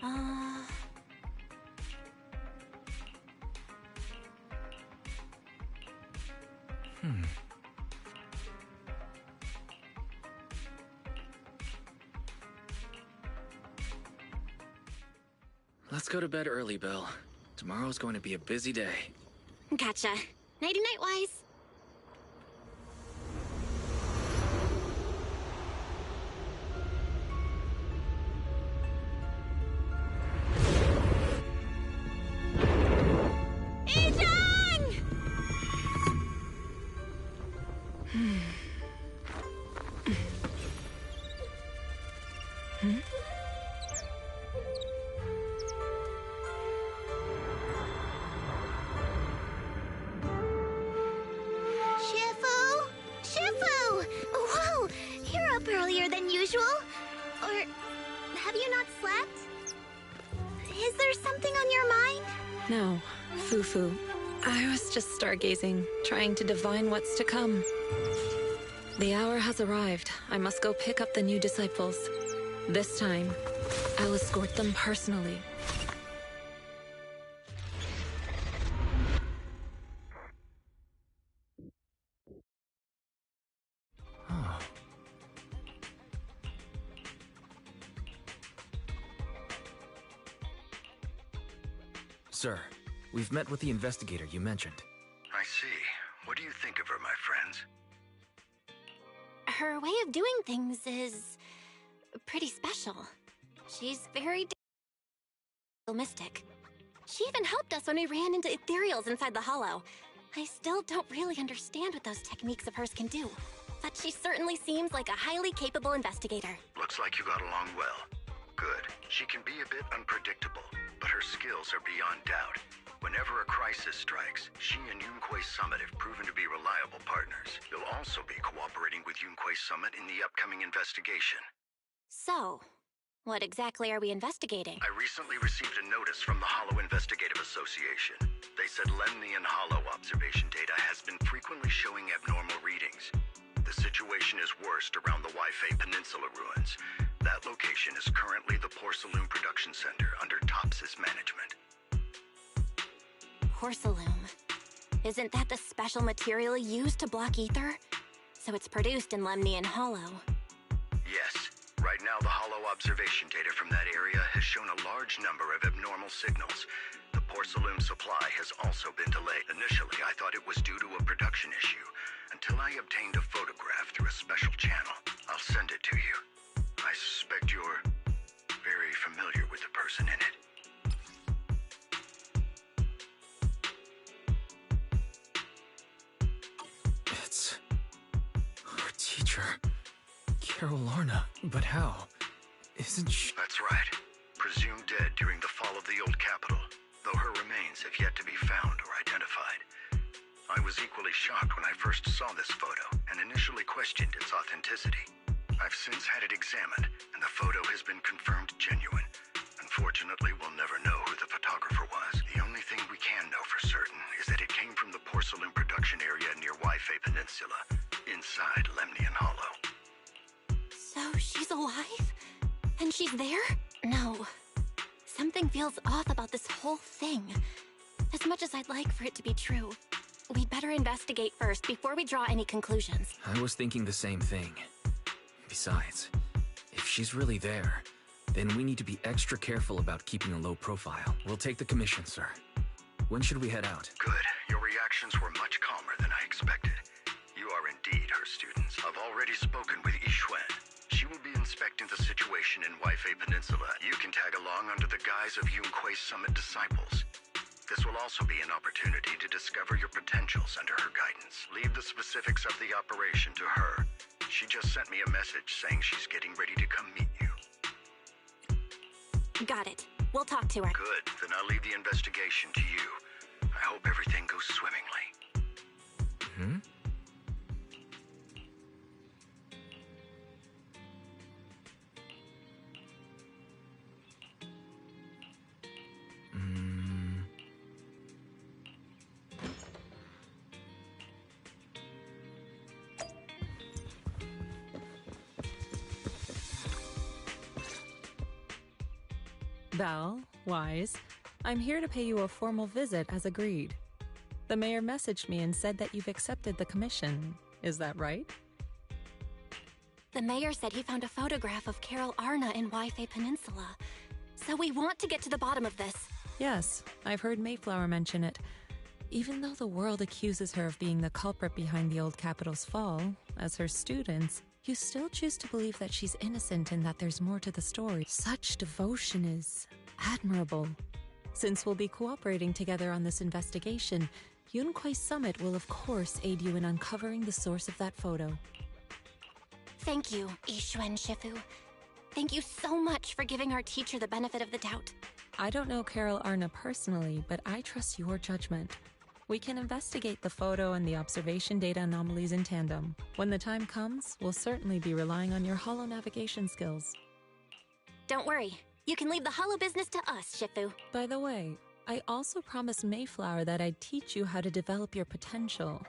Uh... Let's go to bed early, Bill. Tomorrow's going to be a busy day. Gotcha. Nighty-night, Wise. Earlier than usual? Or have you not slept? Is there something on your mind? No, Fufu. I was just stargazing, trying to divine what's to come. The hour has arrived. I must go pick up the new disciples. This time, I'll escort them personally. Sir, we've met with the investigator you mentioned. I see. What do you think of her, my friends? Her way of doing things is pretty special. She's very mystic. She even helped us when we ran into ethereals inside the hollow. I still don't really understand what those techniques of hers can do, but she certainly seems like a highly capable investigator. Looks like you got along well. Good. She can be a bit unpredictable, but her skills are beyond doubt. Whenever a crisis strikes, she and Yunquei Summit have proven to be reliable partners. You'll also be cooperating with Yunquei Summit in the upcoming investigation. So, what exactly are we investigating? I recently received a notice from the Hollow Investigative Association. They said Lemnian Hollow observation data has been frequently showing abnormal readings. The situation is worst around the Waifei Peninsula ruins. That location is currently the Porcelain Production Center under Tops's management. Porcelain. Isn't that the special material used to block ether? So it's produced in Lemnian Hollow. Yes. Right now, the Hollow observation data from that area has shown a large number of abnormal signals. The porcelain supply has also been delayed. Initially, I thought it was due to a production issue, until I obtained a photograph through a special channel. I'll send it to you. I suspect you're very familiar with the person in it. It's our teacher, Carol Lorna. But how? Isn't she? That's right. Presumed dead during the fall of the old capital, though her remains have yet to be found or identified. I was equally shocked when I first saw this photo and initially questioned its authenticity. I've since had it examined, and the photo has been confirmed genuine. Unfortunately, we'll never know who the photographer was. The only thing we can know for certain is that it came from the porcelain production area near Waifei Peninsula, inside Lemnian Hollow. So she's alive? And she's there? No. Something feels off about this whole thing. As much as I'd like for it to be true, we'd better investigate first before we draw any conclusions. I was thinking the same thing. Besides, if she's really there, then we need to be extra careful about keeping a low profile. We'll take the commission, sir. When should we head out? Good. Your reactions were much calmer than I expected. You are indeed her students. I've already spoken with Yixuan. She will be inspecting the situation in Waifei Peninsula. You can tag along under the guise of Yunquei Summit disciples. This will also be an opportunity to discover your potentials under her guidance. Leave the specifics of the operation to her. She just sent me a message saying she's getting ready to come meet you. Got it. We'll talk to her. Good. Then I'll leave the investigation to you. I hope everything goes swimmingly. Hmm? Val, Wise, I'm here to pay you a formal visit as agreed. The mayor messaged me and said that you've accepted the commission. Is that right? The mayor said he found a photograph of Carol Arna in Wi-Fi Peninsula. So we want to get to the bottom of this. Yes, I've heard Mayflower mention it. Even though the world accuses her of being the culprit behind the old capital's fall, as her students, you still choose to believe that she's innocent and that there's more to the story. Such devotion is admirable. Since we'll be cooperating together on this investigation, Yunquei Summit will of course aid you in uncovering the source of that photo. Thank you, Yixuan Shifu. Thank you so much for giving our teacher the benefit of the doubt. I don't know Carol Arna personally, but I trust your judgment. We can investigate the photo and the observation data anomalies in tandem. When the time comes, we'll certainly be relying on your holo navigation skills. Don't worry. You can leave the holo business to us, Shifu. By the way, I also promised Mayflower that I'd teach you how to develop your potential.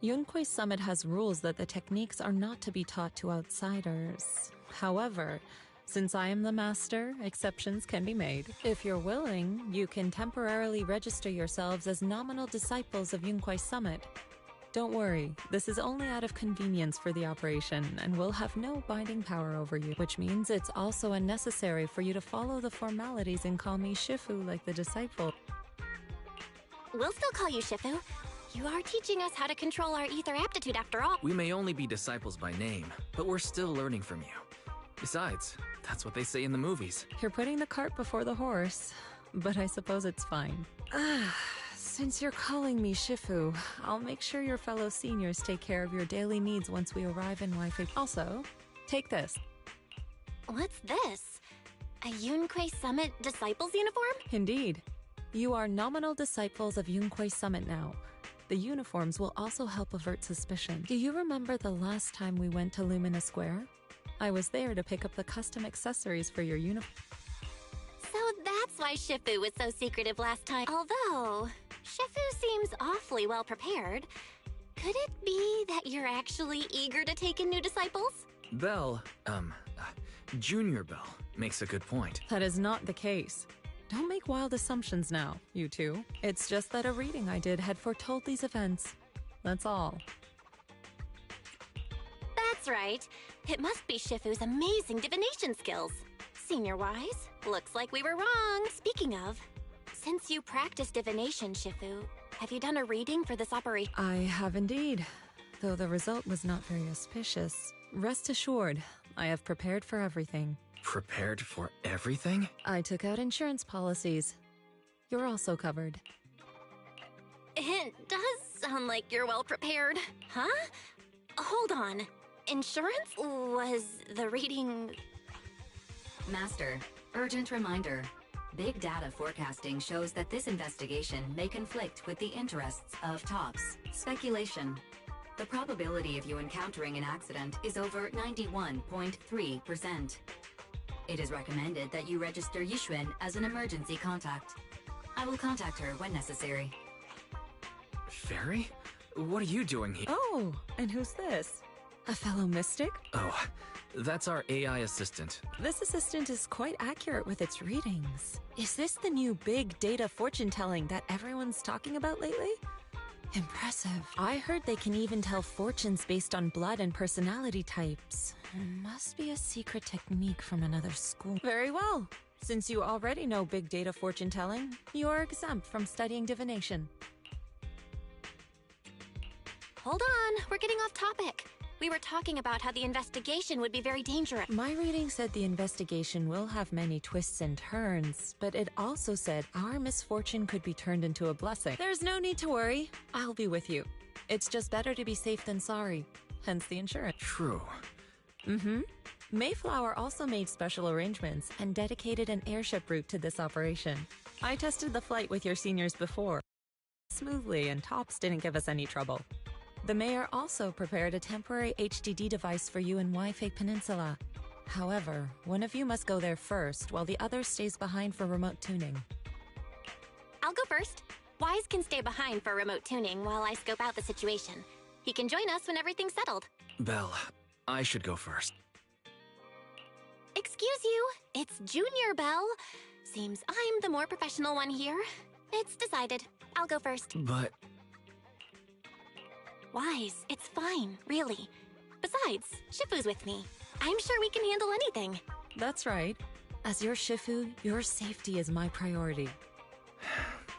Yunquei Summit has rules that the techniques are not to be taught to outsiders. However, since I am the master, exceptions can be made. If you're willing, you can temporarily register yourselves as nominal disciples of Yunquei Summit. Don't worry, this is only out of convenience for the operation and will have no binding power over you, which means it's also unnecessary for you to follow the formalities and call me Shifu like the disciple. We'll still call you Shifu. You are teaching us how to control our ether aptitude after all. We may only be disciples by name, but we're still learning from you. Besides, that's what they say in the movies. You're putting the cart before the horse, but I suppose it's fine. Since you're calling me Shifu, I'll make sure your fellow seniors take care of your daily needs once we arrive in Wi-Fi. Also, take this. What's this? A Yunquei Summit Disciples uniform? Indeed. You are nominal disciples of Yunquei Summit now. The uniforms will also help avert suspicion. Do you remember the last time we went to Lumina Square? I was there to pick up the custom accessories for your uniform. So that's why Shifu was so secretive last time. Although, Shifu seems awfully well prepared. Could it be that you're actually eager to take in new disciples? Belle, Junior Belle, makes a good point. That is not the case. Don't make wild assumptions now, you two. It's just that a reading I did had foretold these events. That's all. That's right. It must be Shifu's amazing divination skills. Senior-wise, looks like we were wrong. Speaking of, since you practice divination, Shifu, have you done a reading for this operation? I have indeed, though the result was not very auspicious. Rest assured, I have prepared for everything. Prepared for everything? I took out insurance policies. You're also covered. It does sound like you're well prepared. Huh? Hold on. Insurance? Was the reading... Master, urgent reminder. Big data forecasting shows that this investigation may conflict with the interests of TOPS. Speculation. The probability of you encountering an accident is over 91.3%. It is recommended that you register Yixuan as an emergency contact. I will contact her when necessary. Fairy? What are you doing here? Oh, and who's this? A fellow mystic? Oh, that's our AI assistant. This assistant is quite accurate with its readings. Is this the new big data fortune-telling that everyone's talking about lately? Impressive. I heard they can even tell fortunes based on blood and personality types. Must be a secret technique from another school. Very well. Since you already know big data fortune-telling, you are exempt from studying divination. Hold on, we're getting off topic. We were talking about how the investigation would be very dangerous. My reading said the investigation will have many twists and turns, but it also said our misfortune could be turned into a blessing. There's no need to worry. I'll be with you. It's just better to be safe than sorry. Hence the insurance. True. Mayflower also made special arrangements and dedicated an airship route to this operation. I tested the flight with your seniors before. Smoothly, and TOPS didn't give us any trouble. The mayor also prepared a temporary HDD device for you in Wi-Fi Peninsula. However, one of you must go there first, while the other stays behind for remote tuning. I'll go first. Wise can stay behind for remote tuning while I scope out the situation. He can join us when everything's settled. Belle, I should go first. Excuse you, it's Junior Belle. Seems I'm the more professional one here. It's decided. I'll go first. But... Wise, it's fine, really. Besides, Shifu's with me. I'm sure we can handle anything. That's right. As your Shifu, your safety is my priority.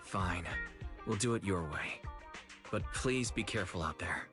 Fine. We'll do it your way. But please be careful out there.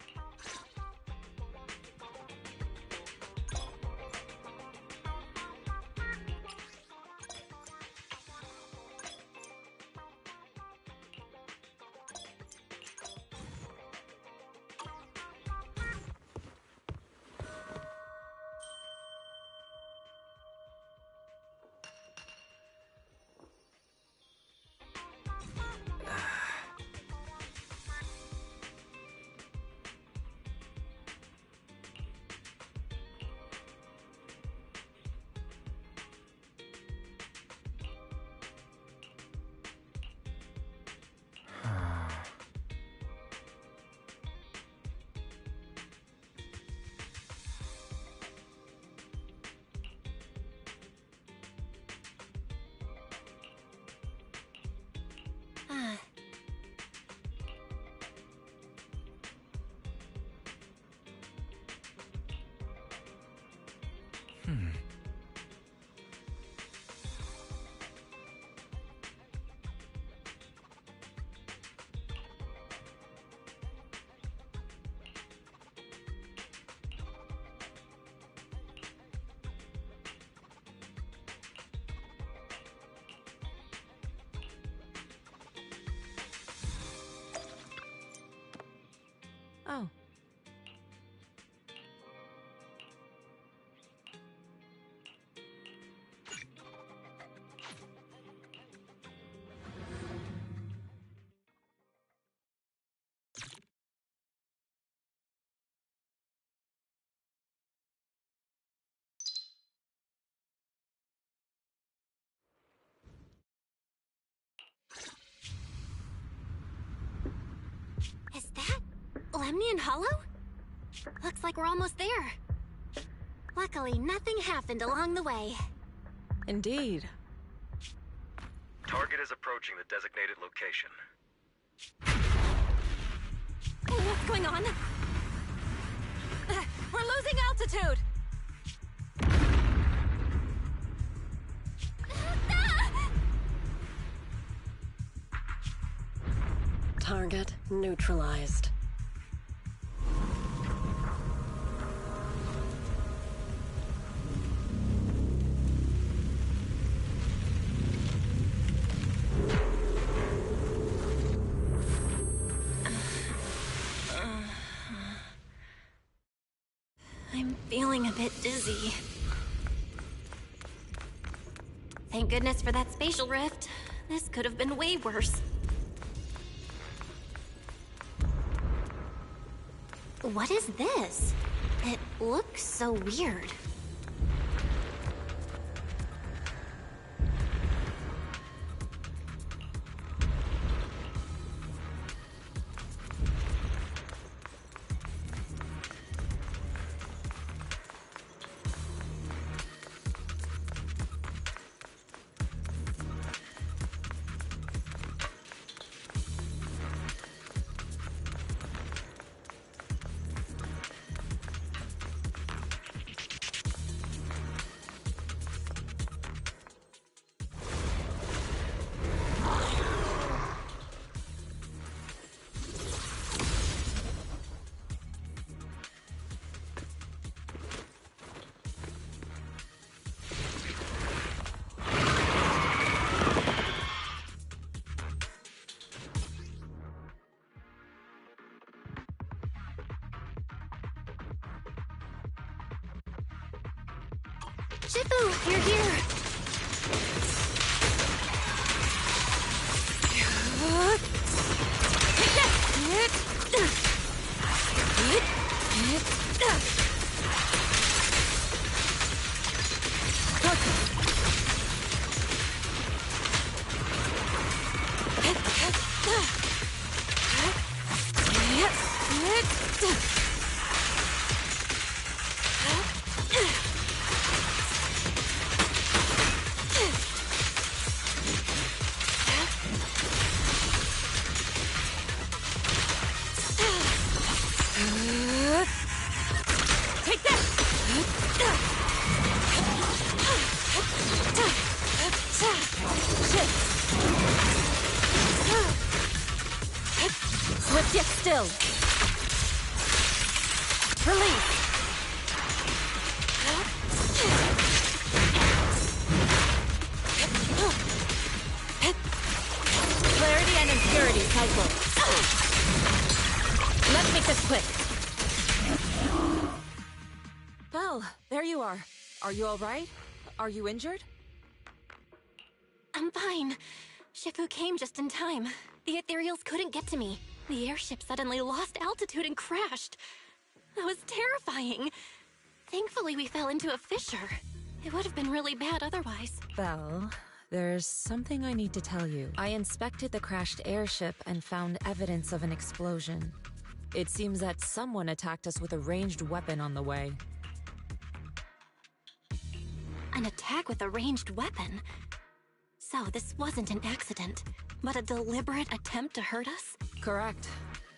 Oh. Is that Lemnian Hollow? Looks like we're almost there. Luckily, nothing happened along the way. Indeed. Target is approaching the designated location. What's going on? We're losing altitude! Target neutralized. I'm feeling a bit dizzy. Thank goodness for that spatial rift. This could have been way worse. What is this? It looks so weird. Shifu, you're here! Get still! Release! Clarity and impurity cycle. Let's make this quick. Belle, there you are. Are you all right? Are you injured? I'm fine. Shifu came just in time. The ethereals couldn't get to me. The airship suddenly lost altitude and crashed. That was terrifying. Thankfully, we fell into a fissure. It would have been really bad otherwise. Belle, there's something I need to tell you. I inspected the crashed airship and found evidence of an explosion. It seems that someone attacked us with a ranged weapon on the way. An attack with a ranged weapon? So this wasn't an accident, but a deliberate attempt to hurt us? Correct.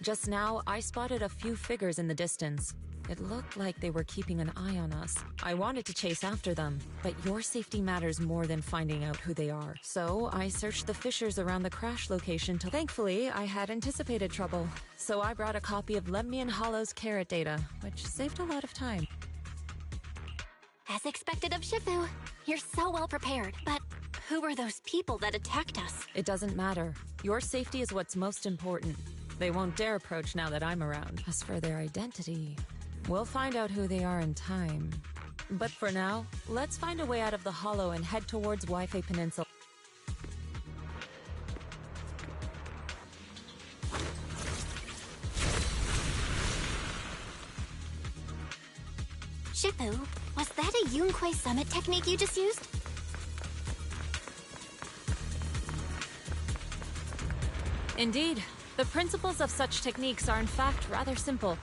Just now, I spotted a few figures in the distance. It looked like they were keeping an eye on us. I wanted to chase after them, but your safety matters more than finding out who they are. So I searched the fissures around the crash location till thankfully I had anticipated trouble. So I brought a copy of Lemnian Hollow's carrot data, which saved a lot of time. As expected of Shifu, you're so well prepared. But who were those people that attacked us? It doesn't matter. Your safety is what's most important. They won't dare approach now that I'm around. As for their identity, we'll find out who they are in time. But for now, let's find a way out of the hollow and head towards Wi-Fi Peninsula. Shifu, was that a Yunquei Summit technique you just used? Indeed. The principles of such techniques are in fact rather simple.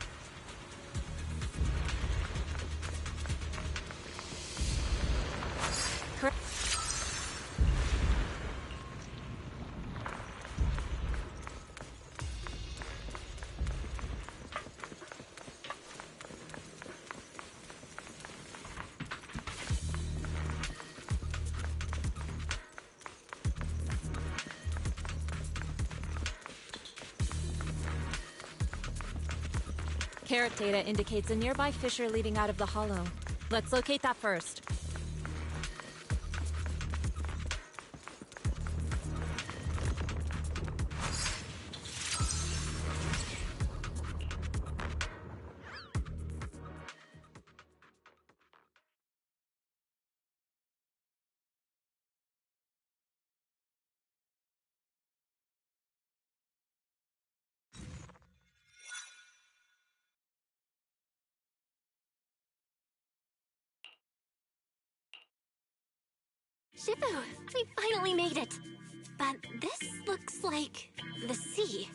Carrot data indicates a nearby fissure leading out of the hollow. Let's locate that first. Shifu, we finally made it! But this looks like the sea.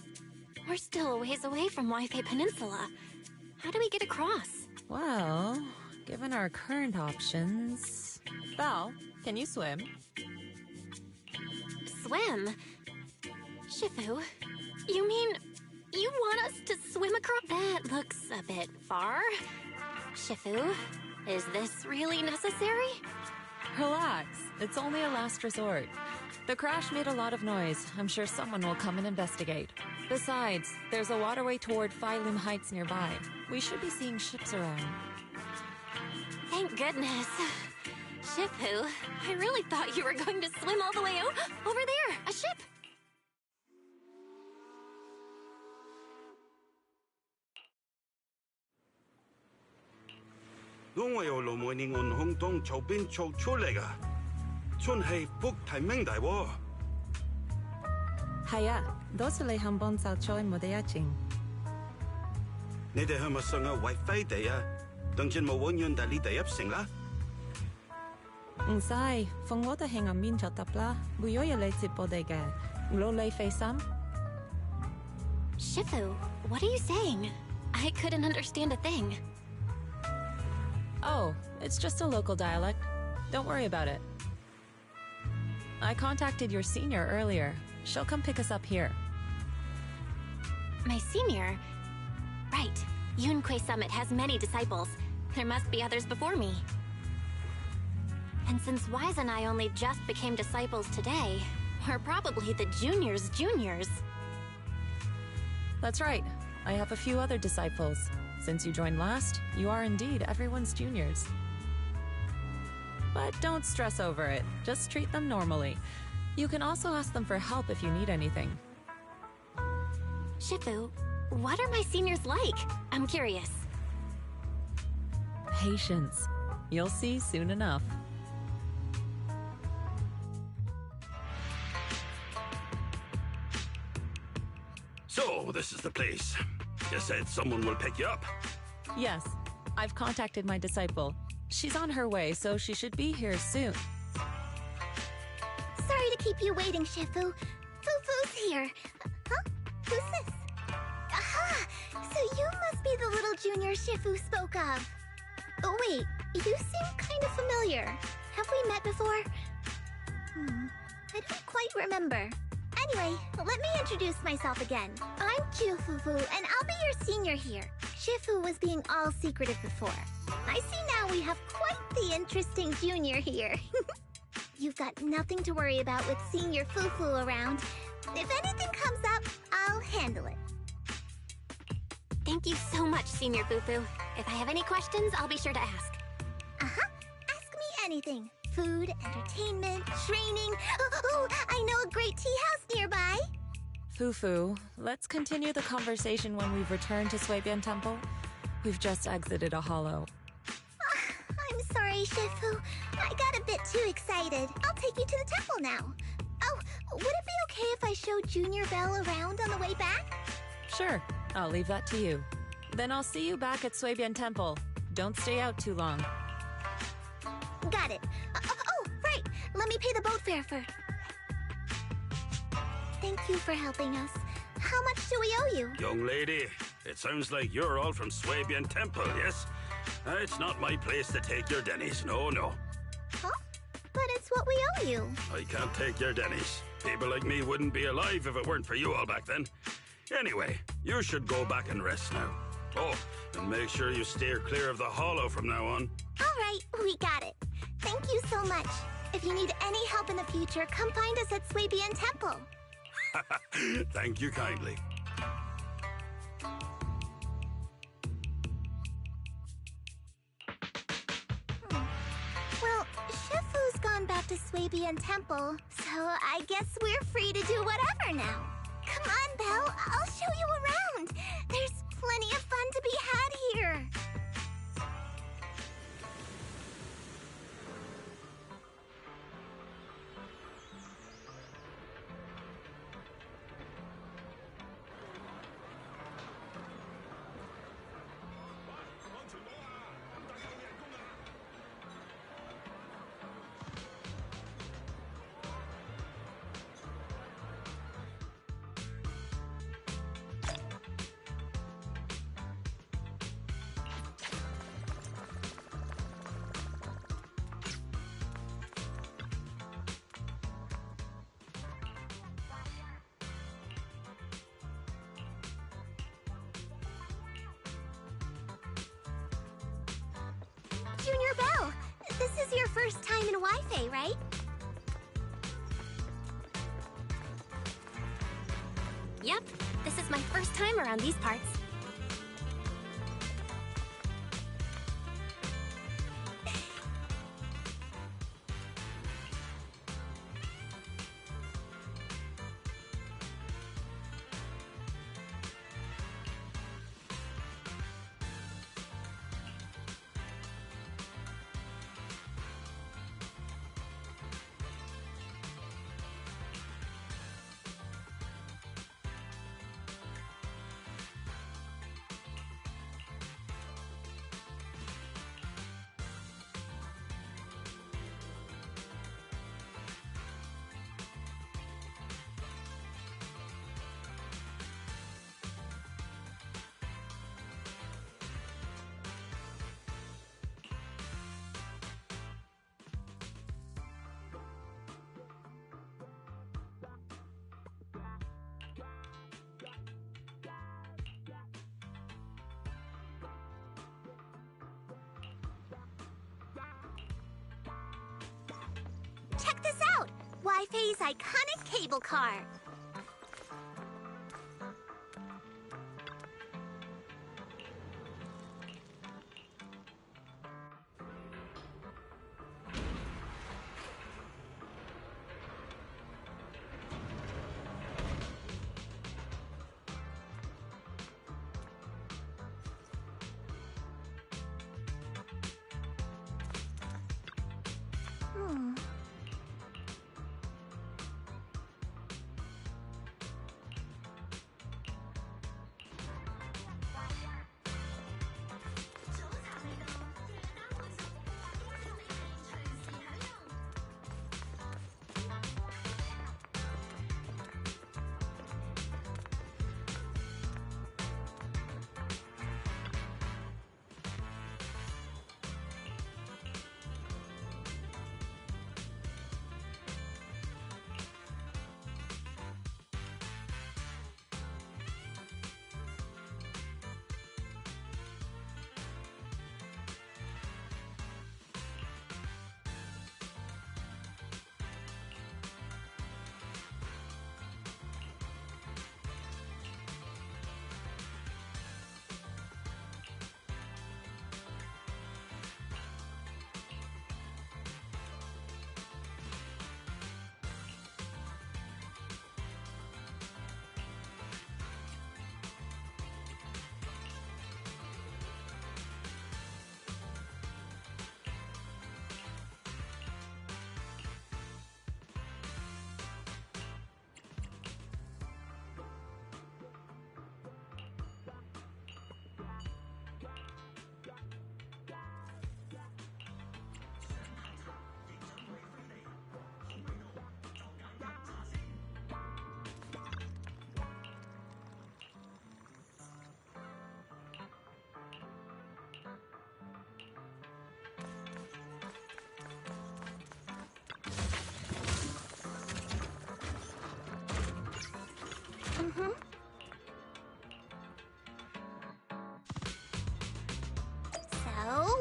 We're still a ways away from Wi-Fi Peninsula. How do we get across? Well, given our current options... Val, can you swim? Swim? Shifu, you mean you want us to swim across? That looks a bit far. Shifu, is this really necessary? Relax. It's only a last resort. The crash made a lot of noise. I'm sure someone will come and investigate. Besides, there's a waterway toward Phylum Heights nearby. We should be seeing ships around. Thank goodness. Shifu, I really thought you were going to swim all the way over there. A ship! Haya, dosa hambon sao choi modayaching. Nede hama sanga wifi daya, dangchen mo won yun dali dayap sing la. Sai, phong water hang on min chotapla, buyoya late podega. Lo lay face sam? Shifu, what are you saying? I couldn't understand a thing. Oh, it's just a local dialect. Don't worry about it. I contacted your senior earlier. She'll come pick us up here. My senior? Right. Yunquei Summit has many disciples. There must be others before me. And since Wise and I only just became disciples today, we're probably the juniors' juniors. That's right. I have a few other disciples. Since you joined last, you are indeed everyone's juniors. But don't stress over it. Just treat them normally. You can also ask them for help if you need anything. Shifu, what are my seniors like? I'm curious. Patience. You'll see soon enough. So, this is the place. You said someone will pick you up. Yes, I've contacted my disciple. She's on her way, so she should be here soon. Sorry to keep you waiting, Shifu. Fufu's here. Huh? Who's this? Aha! So you must be the little junior Shifu spoke of. Oh, wait. You seem kind of familiar. Have we met before? I don't quite remember. Anyway, let me introduce myself again. I'm Fufu, and I'll be your senior here. Shifu was being all secretive before. I see now we have quite the interesting junior here. You've got nothing to worry about with senior Fufu around. If anything comes up, I'll handle it. Thank you so much, Senior Fufu. If I have any questions, I'll be sure to ask. Uh-huh. Ask me anything. Food, entertainment, training. Oh, I know a great tea house nearby. Fufu, let's continue the conversation when we've returned to Suibian Temple. We've just exited a hollow. I'm sorry, Shifu. I got a bit too excited. I'll take you to the temple now. Oh, would it be okay if I showed Junior Belle around on the way back? Sure, I'll leave that to you. Then I'll see you back at Suibian Temple. Don't stay out too long. Got it. Oh, right. Let me pay the boat fare first. Thank you for helping us. How much do we owe you? Young lady, it sounds like you're all from Suibian Temple, yes? It's not my place to take your dennies, no. Huh? But it's what we owe you. I can't take your dennies. People like me wouldn't be alive if it weren't for you all back then. Anyway, you should go back and rest now. Oh, and make sure you steer clear of the hollow from now on. All right, we got it. Thank you so much. If you need any help in the future, come find us at Suibian Temple. Thank you kindly. Well, Shifu's gone back to Suibian Temple, so I guess we're free to do whatever now. Come on, Belle, I'll show you around. There's plenty of fun to be had here. Junior Belle, this is your first time in Wi-Fi, right? Yep, this is my first time around these parts. Check this out! Wi-Fi's iconic cable car.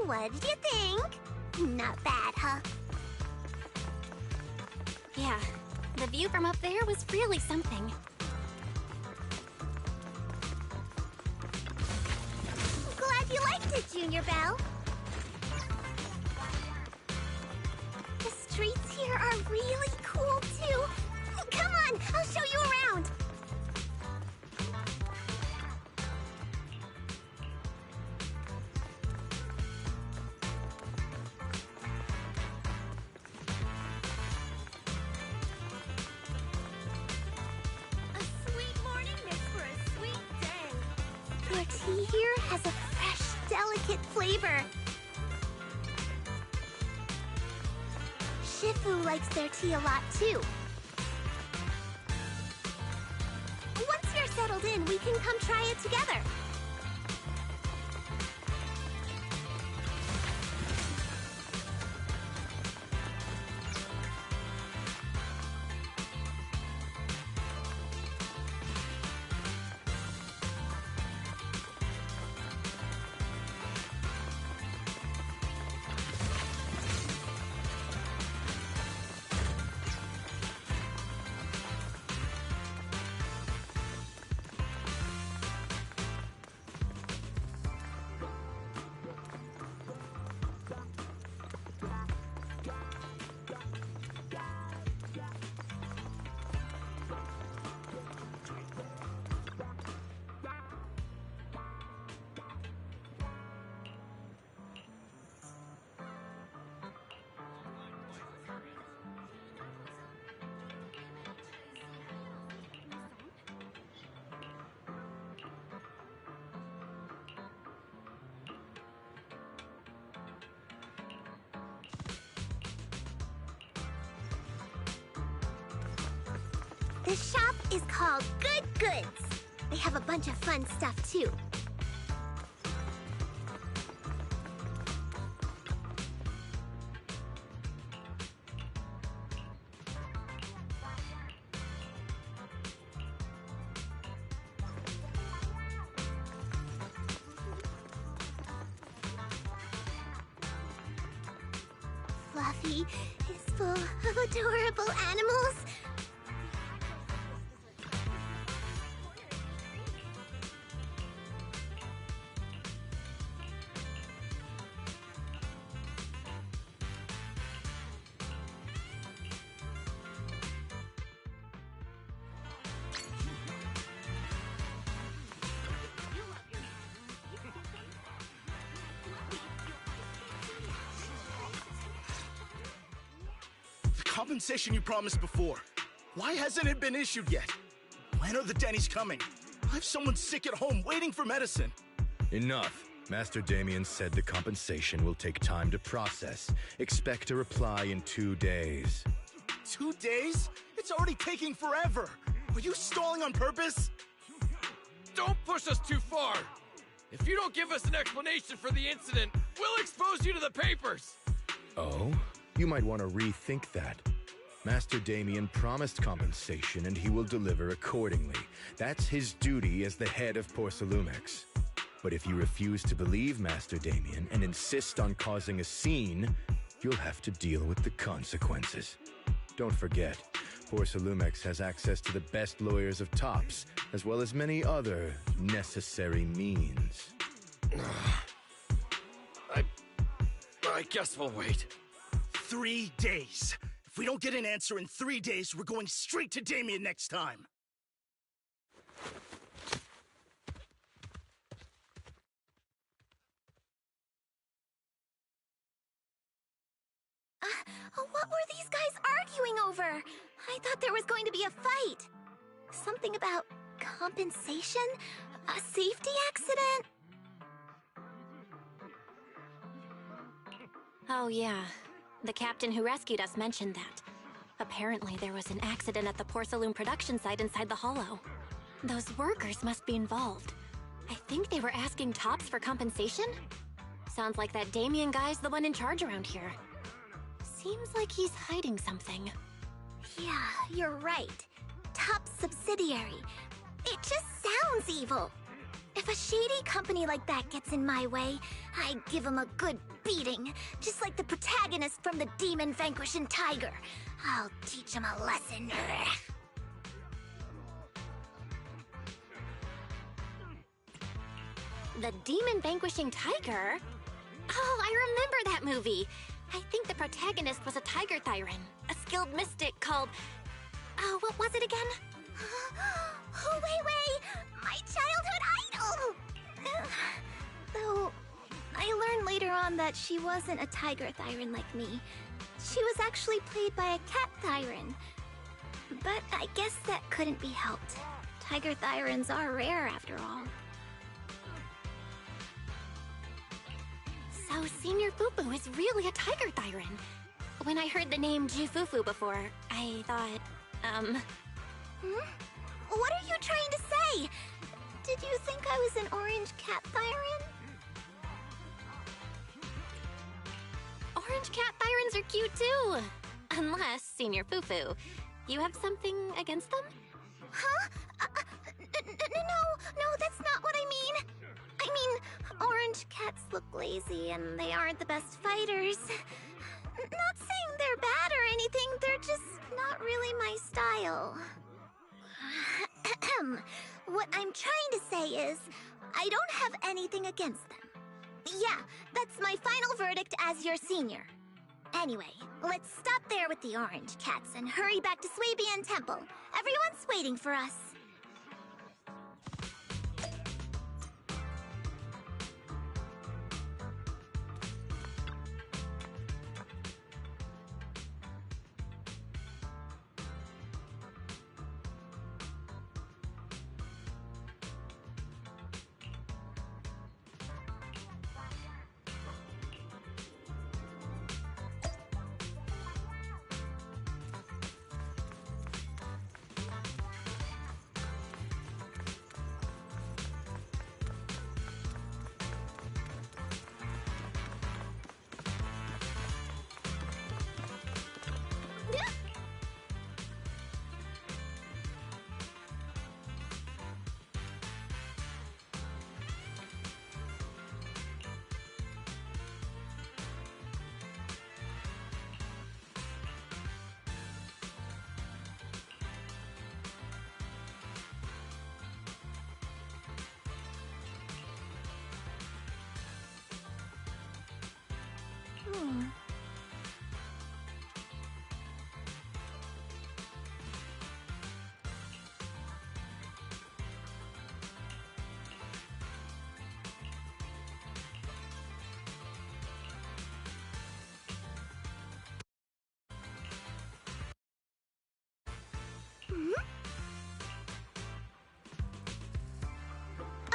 What did you think? Not bad, huh? Yeah, the view from up there was really something. Glad you liked it, Junior Belle. The streets here are really cool, too. Come on, I'll show you around. A sweet morning makes for a sweet day. Your tea here has a fresh, delicate flavor. Shifu likes their tea a lot, too. Once you're settled in, we can come try it together. The shop is called Good Goods. They have a bunch of fun stuff, too. Fluffy is full of adorable animals. Compensation you promised before. Why hasn't it been issued yet? When are the Denny's coming? I have someone sick at home waiting for medicine. Enough. Master Damien said the compensation will take time to process. Expect a reply in 2 days. 2 days? It's already taking forever. Are you stalling on purpose? Don't push us too far. If you don't give us an explanation for the incident, we'll expose you to the papers. Oh? You might want to rethink that. Master Damien promised compensation and he will deliver accordingly. That's his duty as the head of Porcelumex. But if you refuse to believe Master Damien and insist on causing a scene, you'll have to deal with the consequences. Don't forget, Porcelumex has access to the best lawyers of Tops, as well as many other necessary means. I guess we'll wait. 3 days. If we don't get an answer in 3 days, we're going straight to Damien next time. What were these guys arguing over? I thought there was going to be a fight. Something about compensation? A safety accident? Oh, yeah. The captain who rescued us mentioned that. Apparently, there was an accident at the Porcelain production site inside the Hollow. Those workers must be involved. I think they were asking Tops for compensation? Sounds like that Damien guy's the one in charge around here. Seems like he's hiding something. Yeah, you're right. Top subsidiary. It just sounds evil. If a shady company like that gets in my way, I give them a good beating, just like the protagonist from the Demon Vanquishing Tiger. I'll teach them a lesson. The Demon Vanquishing Tiger? Oh, I remember that movie. I think the protagonist was a tiger thyran, a skilled mystic called... Oh, what was it again? Oh, wait! My childhood idol! Though, I learned later on that she wasn't a tiger thyran like me. She was actually played by a cat thyran. But I guess that couldn't be helped. Tiger thyrans are rare after all. So Senior Fufu is really a tiger thyran. When I heard the name Jufufu before, I thought, What are you trying to say? Did you think I was an orange cat thyran? Orange cat thyrans are cute too. Unless, Senior Fufu, you have something against them? Huh? No, that's not what I mean. I mean, orange cats look lazy and they aren't the best fighters. Not saying they're bad or anything, they're just not really my style. What I'm trying to say is, I don't have anything against them. Yeah, that's my final verdict as your senior. Anyway, let's stop there with the orange cats and hurry back to Swabian Temple. Everyone's waiting for us.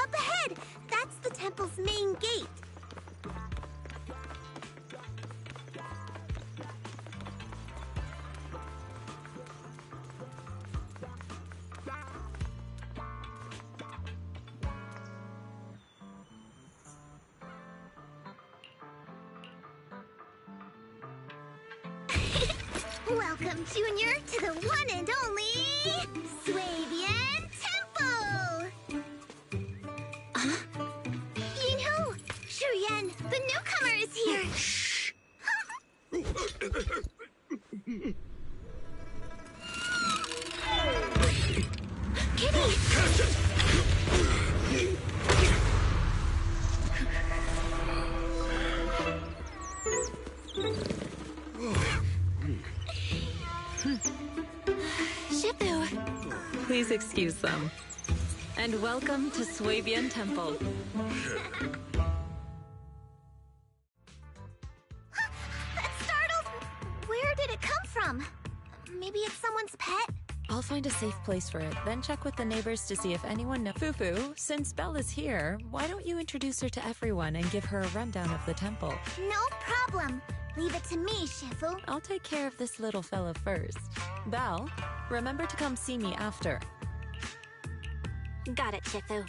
Up ahead! That's the temple's main gate. Welcome, Junior, to the one and only Swabian Temple! Yinhu! Shuyan, the newcomer is here! Shh! Kitty! Catch it! Shifu! Please excuse them. And welcome to Swabian Temple. That startled... Where did it come from? Maybe it's someone's pet? I'll find a safe place for it, then check with the neighbors to see if anyone knows. Fufu, since Belle is here, why don't you introduce her to everyone and give her a rundown of the temple? No problem. Leave it to me, Shifu. I'll take care of this little fella first. Belle, remember to come see me after. Got it, Shifu.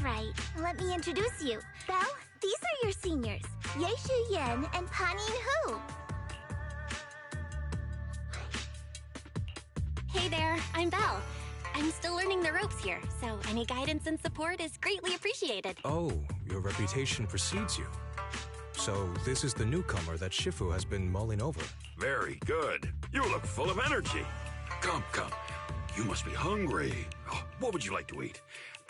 Right. Let me introduce you. Belle, these are your seniors. Yeishu Yen and Panin Hu. Hey there, I'm Belle. I'm still learning the ropes here, so any guidance and support is greatly appreciated. Oh, your reputation precedes you. So this is the newcomer that Shifu has been mulling over. Very good. You look full of energy. Come, come. You must be hungry. Oh, what would you like to eat?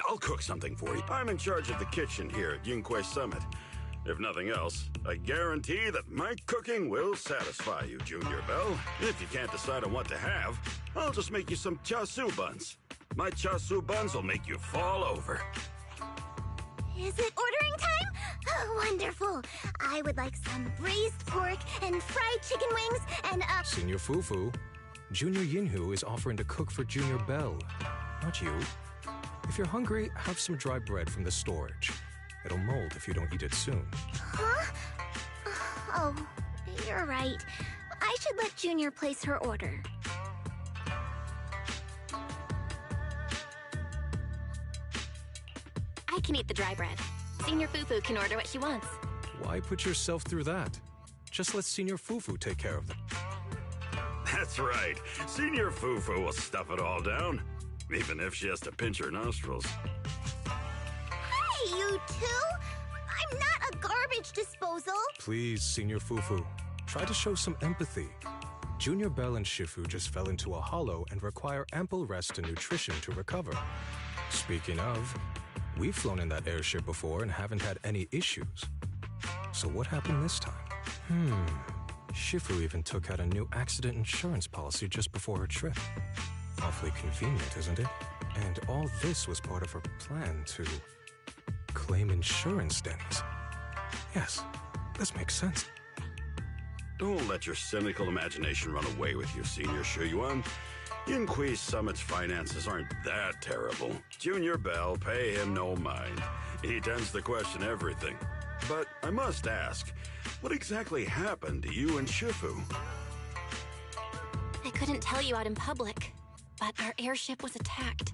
I'll cook something for you. I'm in charge of the kitchen here at Yunquay Summit. If nothing else, I guarantee that my cooking will satisfy you, Junior Bell. If you can't decide on what to have, I'll just make you some chasu buns. My chasu buns will make you fall over. Is it ordering time? Oh, wonderful. I would like some braised pork and fried chicken wings and Senior Fufu, Junior Yinhu is offering to cook for Junior Bell, not you. If you're hungry, have some dry bread from the storage. It'll mold if you don't eat it soon. Huh? Oh, you're right. I should let Junior place her order. I can eat the dry bread. Senior Fufu can order what she wants. Why put yourself through that? Just let Senior Fufu take care of them. That's right. Senior Fufu will stuff it all down, even if she has to pinch her nostrils. Hey, you two! I'm not a garbage disposal! Please, Senior Fufu, try to show some empathy. Junior Bell and Shifu just fell into a hollow and require ample rest and nutrition to recover. Speaking of, we've flown in that airship before and haven't had any issues. So what happened this time? Shifu even took out a new accident insurance policy just before her trip. Awfully convenient, isn't it? And all this was part of her plan to claim insurance, Denny's. Yes, this makes sense. Don't let your cynical imagination run away with you, Senior Shuyuan. Yunquay Summit's finances aren't that terrible. Junior Bell, pay him no mind. He tends to question everything. But I must ask, what exactly happened to you and Shifu? I couldn't tell you out in public, but our airship was attacked.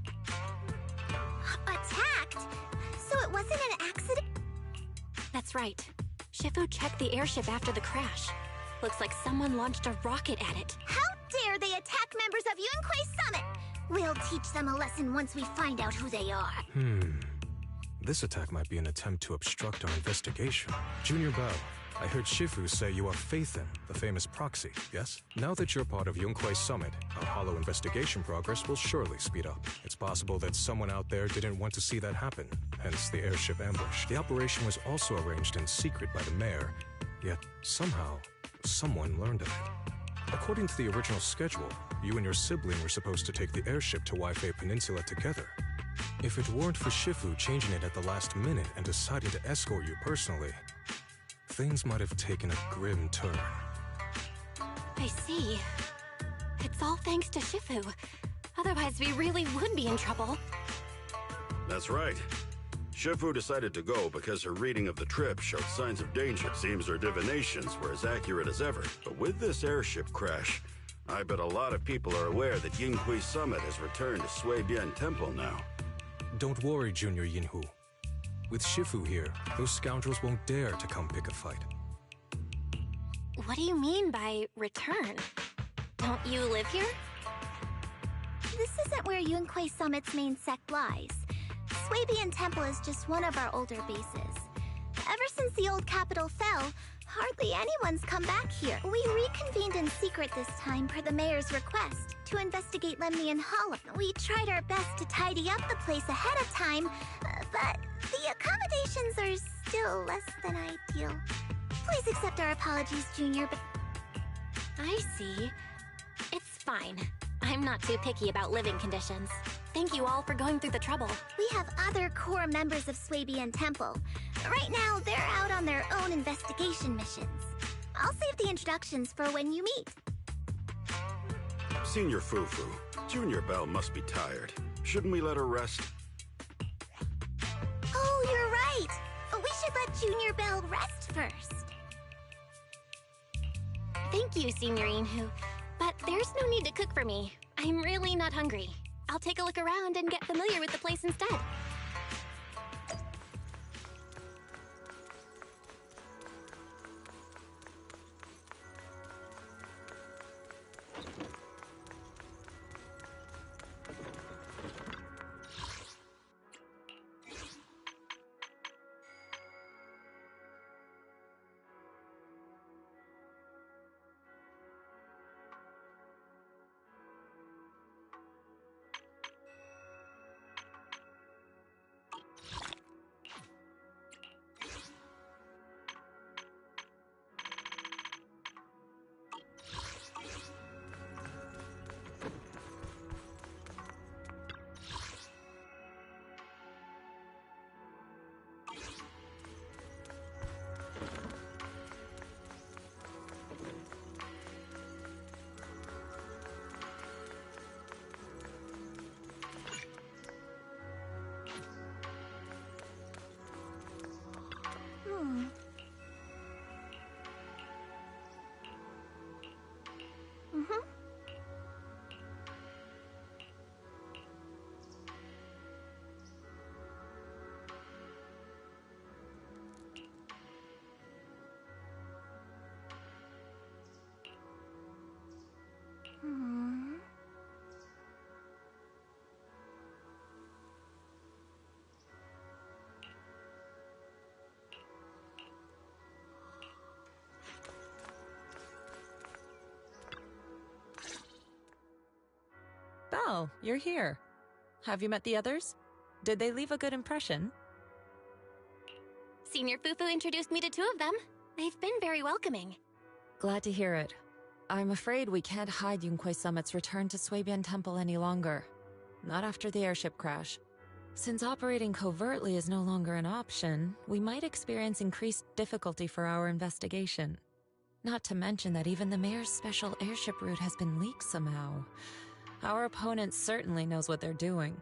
Attacked? So it wasn't an accident? That's right. Shifu checked the airship after the crash. Looks like someone launched a rocket at it. How dare they attack members of Yunquay Summit? We'll teach them a lesson once we find out who they are. This attack might be an attempt to obstruct our investigation. Junior Bell, I heard Shifu say you are Faithin, the famous proxy, yes? Now that you're part of Yunquay Summit, our hollow investigation progress will surely speed up. It's possible that someone out there didn't want to see that happen, hence the airship ambush. The operation was also arranged in secret by the mayor, yet somehow, someone learned of it. According to the original schedule, you and your sibling were supposed to take the airship to Waifei Peninsula together. If it weren't for Shifu changing it at the last minute and deciding to escort you personally, things might have taken a grim turn. I see. It's all thanks to Shifu. Otherwise, we really would be in trouble. That's right. Shifu decided to go because her reading of the trip showed signs of danger. Seems her divinations were as accurate as ever. But with this airship crash, I bet a lot of people are aware that Yunquay Summit has returned to Suibian Temple now. Don't worry, Junior Yinhu. With Shifu here, those scoundrels won't dare to come pick a fight. What do you mean by return? Don't you live here? This isn't where Yunquay Summit's main sect lies. Suibian Temple is just one of our older bases. Ever since the old capital fell, hardly anyone's come back here. We reconvened in secret this time per the mayor's request to investigate Lemnian Hollow. We tried our best to tidy up the place ahead of time, but the accommodations are still less than ideal. Please accept our apologies, Junior, but... I see. It's fine. I'm not too picky about living conditions. Thank you all for going through the trouble. We have other core members of Suibian Temple. Right now, they're out on their own investigation missions. I'll save the introductions for when you meet. Senior Fufu, Junior Bell must be tired. Shouldn't we let her rest? Oh, you're right. We should let Junior Bell rest first. Thank you, Senior Yinhu. But there's no need to cook for me. I'm really not hungry. I'll take a look around and get familiar with the place instead. Belle, you're here. Have you met the others? Did they leave a good impression? Senior Fufu introduced me to two of them. They've been very welcoming. Glad to hear it. I'm afraid we can't hide Yunquei Summit's return to Suibian Temple any longer. Not after the airship crash. Since operating covertly is no longer an option, we might experience increased difficulty for our investigation. Not to mention that even the mayor's special airship route has been leaked somehow. Our opponent certainly knows what they're doing.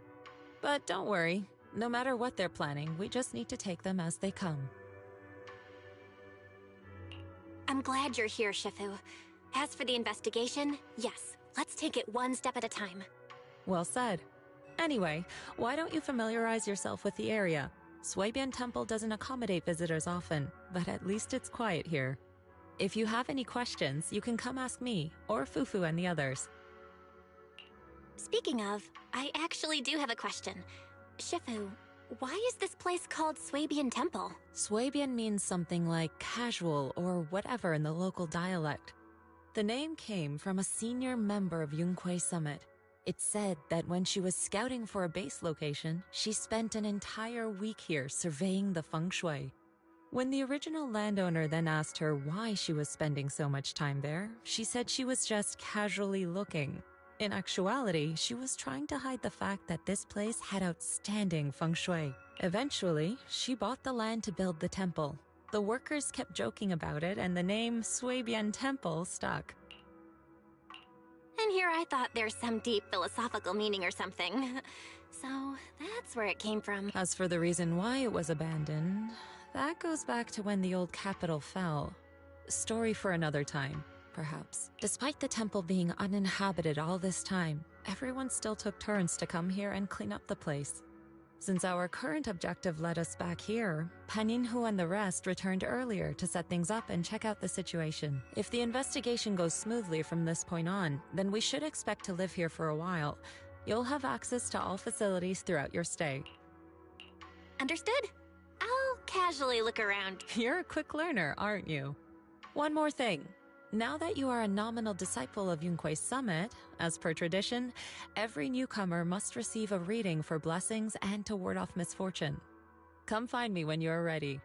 But don't worry, no matter what they're planning, we just need to take them as they come. I'm glad you're here, Shifu. As for the investigation, yes, let's take it one step at a time. Well said. Anyway, why don't you familiarize yourself with the area? Suibian Temple doesn't accommodate visitors often, but at least it's quiet here. If you have any questions, you can come ask me, or Fufu and the others. Speaking of, I actually do have a question. Shifu, why is this place called Suibian Temple? Suibian means something like casual or whatever in the local dialect. The name came from a senior member of Yunquei Summit. It's said that when she was scouting for a base location, she spent an entire week here surveying the feng shui. When the original landowner then asked her why she was spending so much time there, she said she was just casually looking. In actuality, she was trying to hide the fact that this place had outstanding feng shui. Eventually, she bought the land to build the temple. The workers kept joking about it, and the name Suibian Temple stuck. And here I thought there's some deep philosophical meaning or something. So that's where it came from. As for the reason why it was abandoned, that goes back to when the old capital fell. Story for another time, perhaps. Despite the temple being uninhabited all this time, everyone still took turns to come here and clean up the place. Since our current objective led us back here, Paninhu and the rest returned earlier to set things up and check out the situation. If the investigation goes smoothly from this point on, then we should expect to live here for a while. You'll have access to all facilities throughout your stay. Understood? I'll casually look around. You're a quick learner, aren't you? One more thing. Now that you are a nominal disciple of Yunquei Summit, as per tradition, every newcomer must receive a reading for blessings and to ward off misfortune. Come find me when you're ready.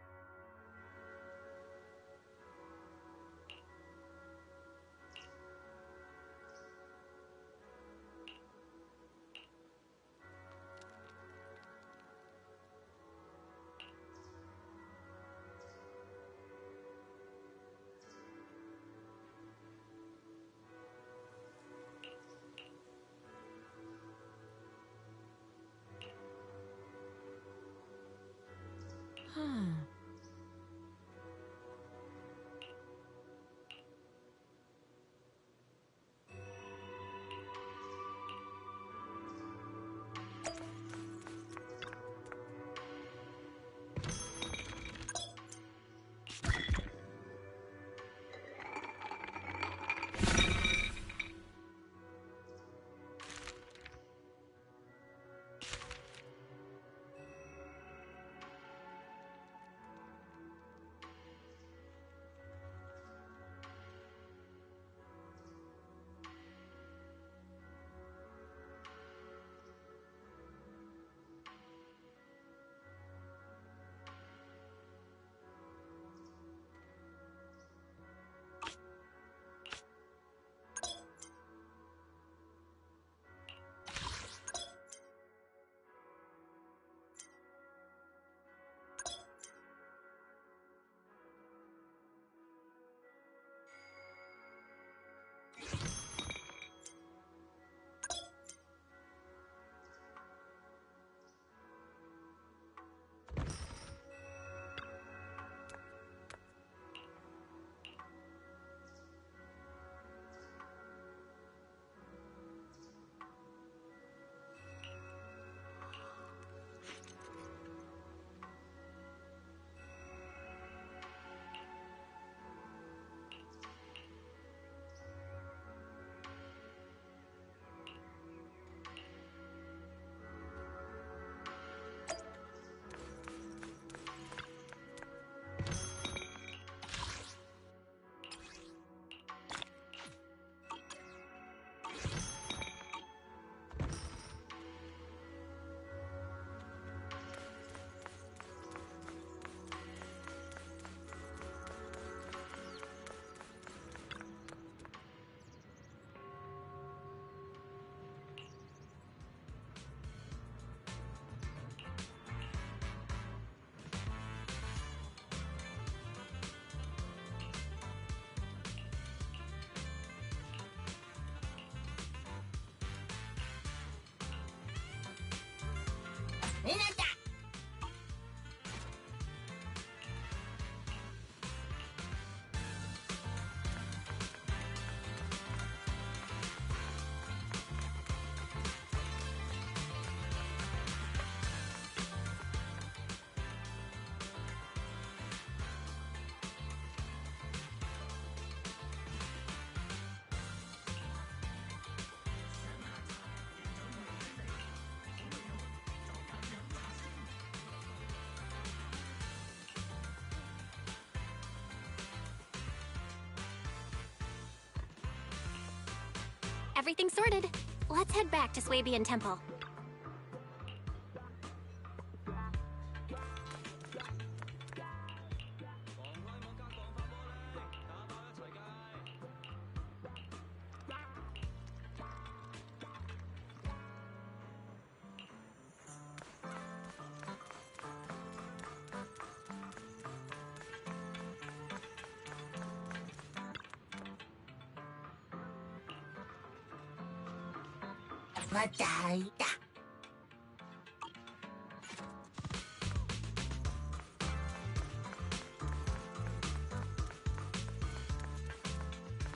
everything's sorted. Let's head back to Swabian Temple.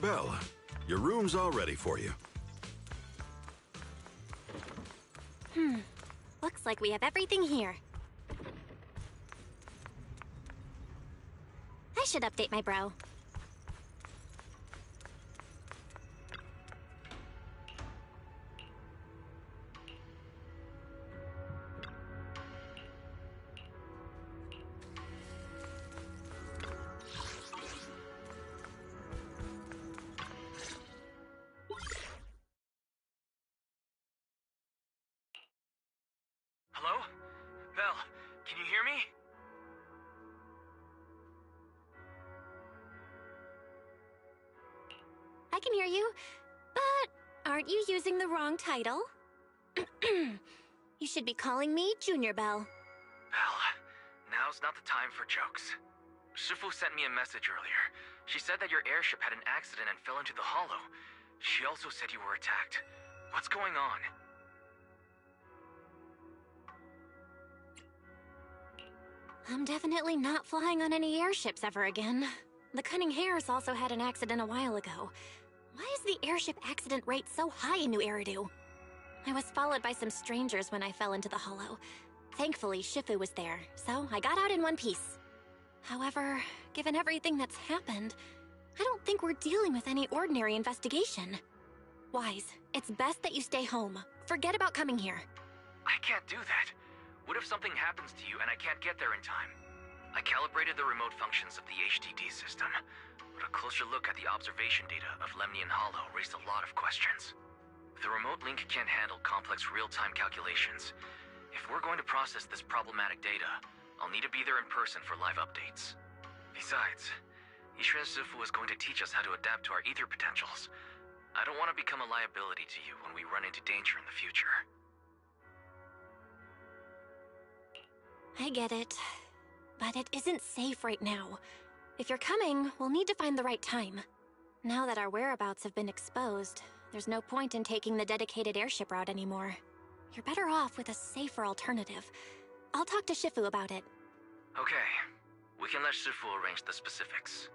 Belle, your room's all ready for you. Looks like we have everything here. I should update my bro. Hello? Belle, can you hear me? I can hear you, but aren't you using the wrong title? You should be calling me Junior Belle. Belle, now's not the time for jokes. Shifu sent me a message earlier. She said that your airship had an accident and fell into the hollow. She also said you were attacked. What's going on? I'm definitely not flying on any airships ever again. The Cunning Hares also had an accident a while ago. Why is the airship accident rate so high in New Eridu? I was followed by some strangers when I fell into the hollow. Thankfully, Shifu was there, so I got out in one piece. However, given everything that's happened, I don't think we're dealing with any ordinary investigation. Wise, it's best that you stay home. Forget about coming here. I can't do that. What if something happens to you and I can't get there in time? I calibrated the remote functions of the HDD system, but a closer look at the observation data of Lemnian Hollow raised a lot of questions. The remote link can't handle complex real-time calculations. If we're going to process this problematic data, I'll need to be there in person for live updates. Besides, Yishuan Sifu is going to teach us how to adapt to our ether potentials. I don't want to become a liability to you when we run into danger in the future. I get it, but it isn't safe right now. If you're coming, we'll need to find the right time. Now that our whereabouts have been exposed, there's no point in taking the dedicated airship route anymore. You're better off with a safer alternative. I'll talk to Shifu about it. Okay, we can let Shifu arrange the specifics.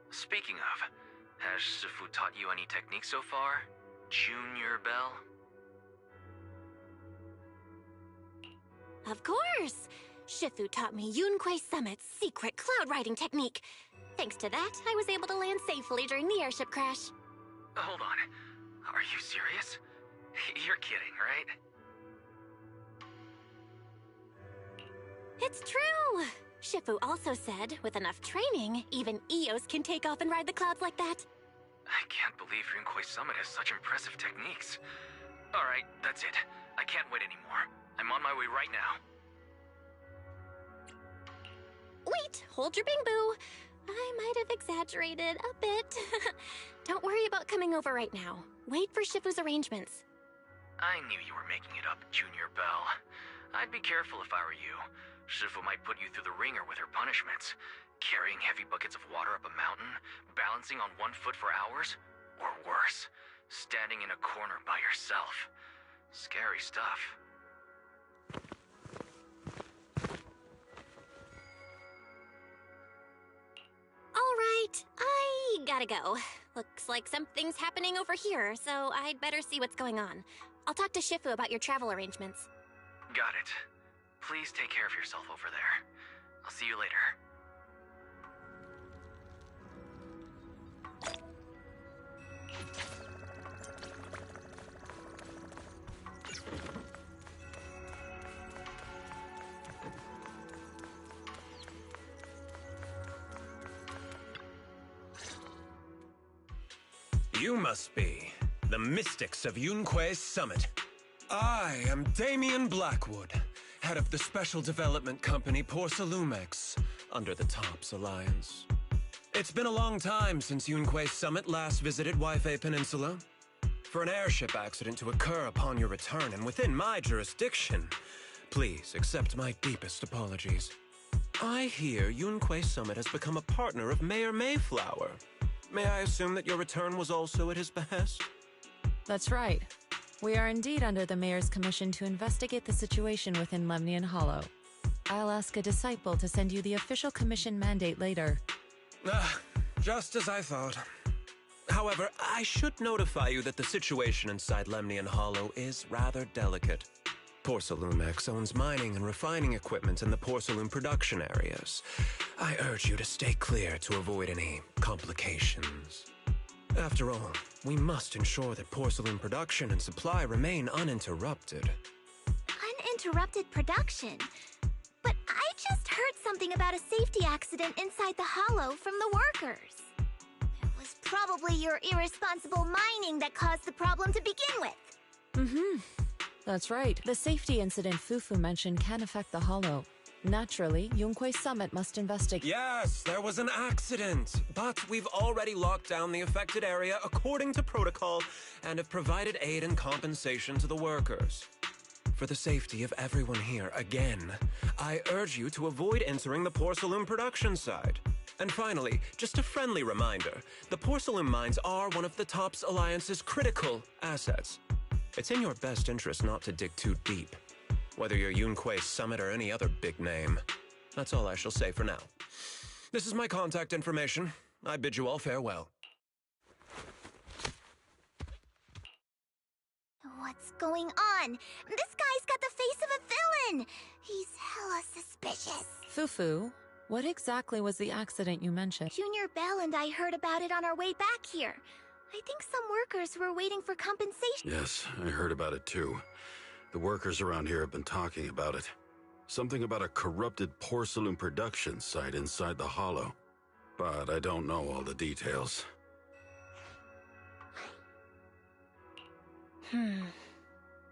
Speaking of, has Shifu taught you any techniques so far, Junior Belle? Of course! Shifu taught me Yunquei Summit's secret cloud riding technique. Thanks to that, I was able to land safely during the airship crash. Hold on. Are you serious? You're kidding, right? It's true! Shifu also said, with enough training, even Eos can take off and ride the clouds like that. I can't believe Yunquei Summit has such impressive techniques. Alright, that's it. I can't wait anymore. I'm on my way right now. Wait, hold your bing-boo. I might have exaggerated a bit. Don't worry about coming over right now. Wait for Shifu's arrangements. I knew you were making it up, Junior Belle. I'd be careful if I were you. Shifu might put you through the ringer with her punishments. Carrying heavy buckets of water up a mountain, balancing on one foot for hours, or worse, standing in a corner by yourself. Scary stuff. All right, I gotta go. Looks like something's happening over here, so I'd better see what's going on. I'll talk to Shifu about your travel arrangements. Got it. Please take care of yourself over there. I'll see you later. You must be the mystics of Yunque's summit. I am Damien Blackwood, head of the special development company Porcelumex, under the TOPS Alliance. It's been a long time since Yunque's summit last visited Waifei Peninsula. For an airship accident to occur upon your return and within my jurisdiction, please accept my deepest apologies. I hear Yunque Summit has become a partner of Mayor Mayflower. May I assume that your return was also at his behest? That's right. We are indeed under the Mayor's commission to investigate the situation within Lemnian Hollow. I'll ask a disciple to send you the official commission mandate later. Just as I thought. However, I should notify you that the situation inside Lemnian Hollow is rather delicate. Porcelumex owns mining and refining equipment in the porcelain production areas. I urge you to stay clear to avoid any complications. After all, we must ensure that porcelain production and supply remain uninterrupted. Uninterrupted production? But I just heard something about a safety accident inside the hollow from the workers. It was probably your irresponsible mining that caused the problem to begin with. That's right. The safety incident Fufu mentioned can affect the hollow. Naturally, Yunque Summit must investigate. Yes, there was an accident, but we've already locked down the affected area according to protocol and have provided aid and compensation to the workers. For the safety of everyone here, again, I urge you to avoid entering the porcelain production side. And finally, just a friendly reminder, the porcelain mines are one of the TOPS Alliance's critical assets. It's in your best interest not to dig too deep, whether you're Yunque Summit or any other big name. That's all I shall say for now. This is my contact information. I bid you all farewell. What's going on? This guy's got the face of a villain! He's hella suspicious. Fufu, what exactly was the accident you mentioned? Junior Bell and I heard about it on our way back here. I think some workers were waiting for compensation. Yes, I heard about it too. The workers around here have been talking about it. Something about a corrupted porcelain production site inside the hollow. But I don't know all the details.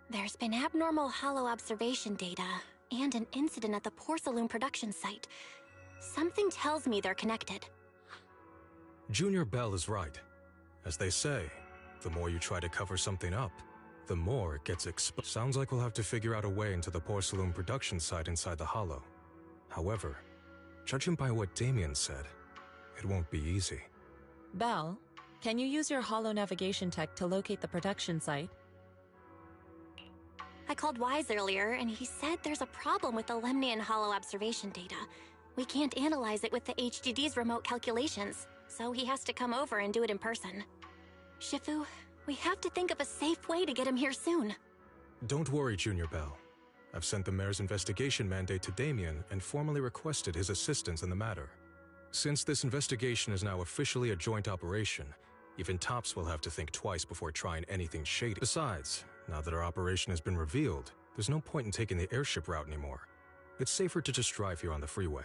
There's been abnormal hollow observation data and an incident at the porcelain production site. Something tells me they're connected. Junior Bell is right. As they say, the more you try to cover something up, the more it gets exposed. Sounds like we'll have to figure out a way into the porcelain production site inside the hollow. However, judging by what Damien said, it won't be easy. Bell, can you use your hollow navigation tech to locate the production site? I called Wise earlier, and he said there's a problem with the Lemnian Hollow observation data. We can't analyze it with the HDD's remote calculations, so he has to come over and do it in person. Shifu, we have to think of a safe way to get him here soon. Don't worry, Junior Bell. I've sent the mayor's investigation mandate to Damien and formally requested his assistance in the matter. Since this investigation is now officially a joint operation, even TOPS will have to think twice before trying anything shady. Besides, now that our operation has been revealed, there's no point in taking the airship route anymore. It's safer to just drive here on the freeway.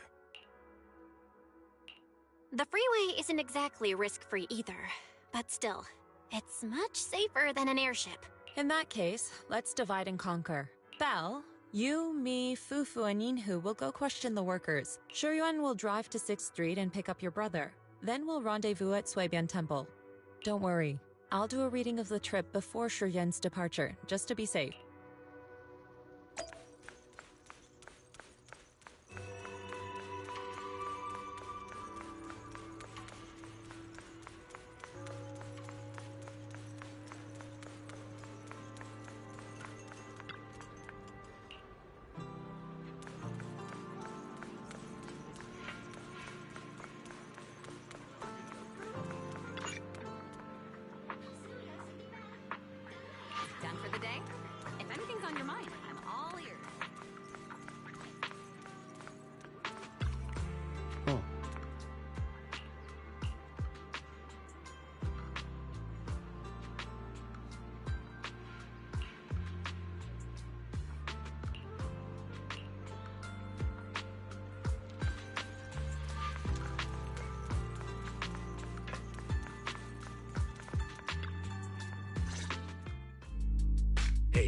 The freeway isn't exactly risk-free either, but still, it's much safer than an airship. In that case, let's divide and conquer. Bell, you, me, Fufu, and Yinhu will go question the workers. Shuyuan will drive to 6th Street and pick up your brother. Then we'll rendezvous at Suibian Temple. Don't worry, I'll do a reading of the trip before Shuyuan's departure, just to be safe.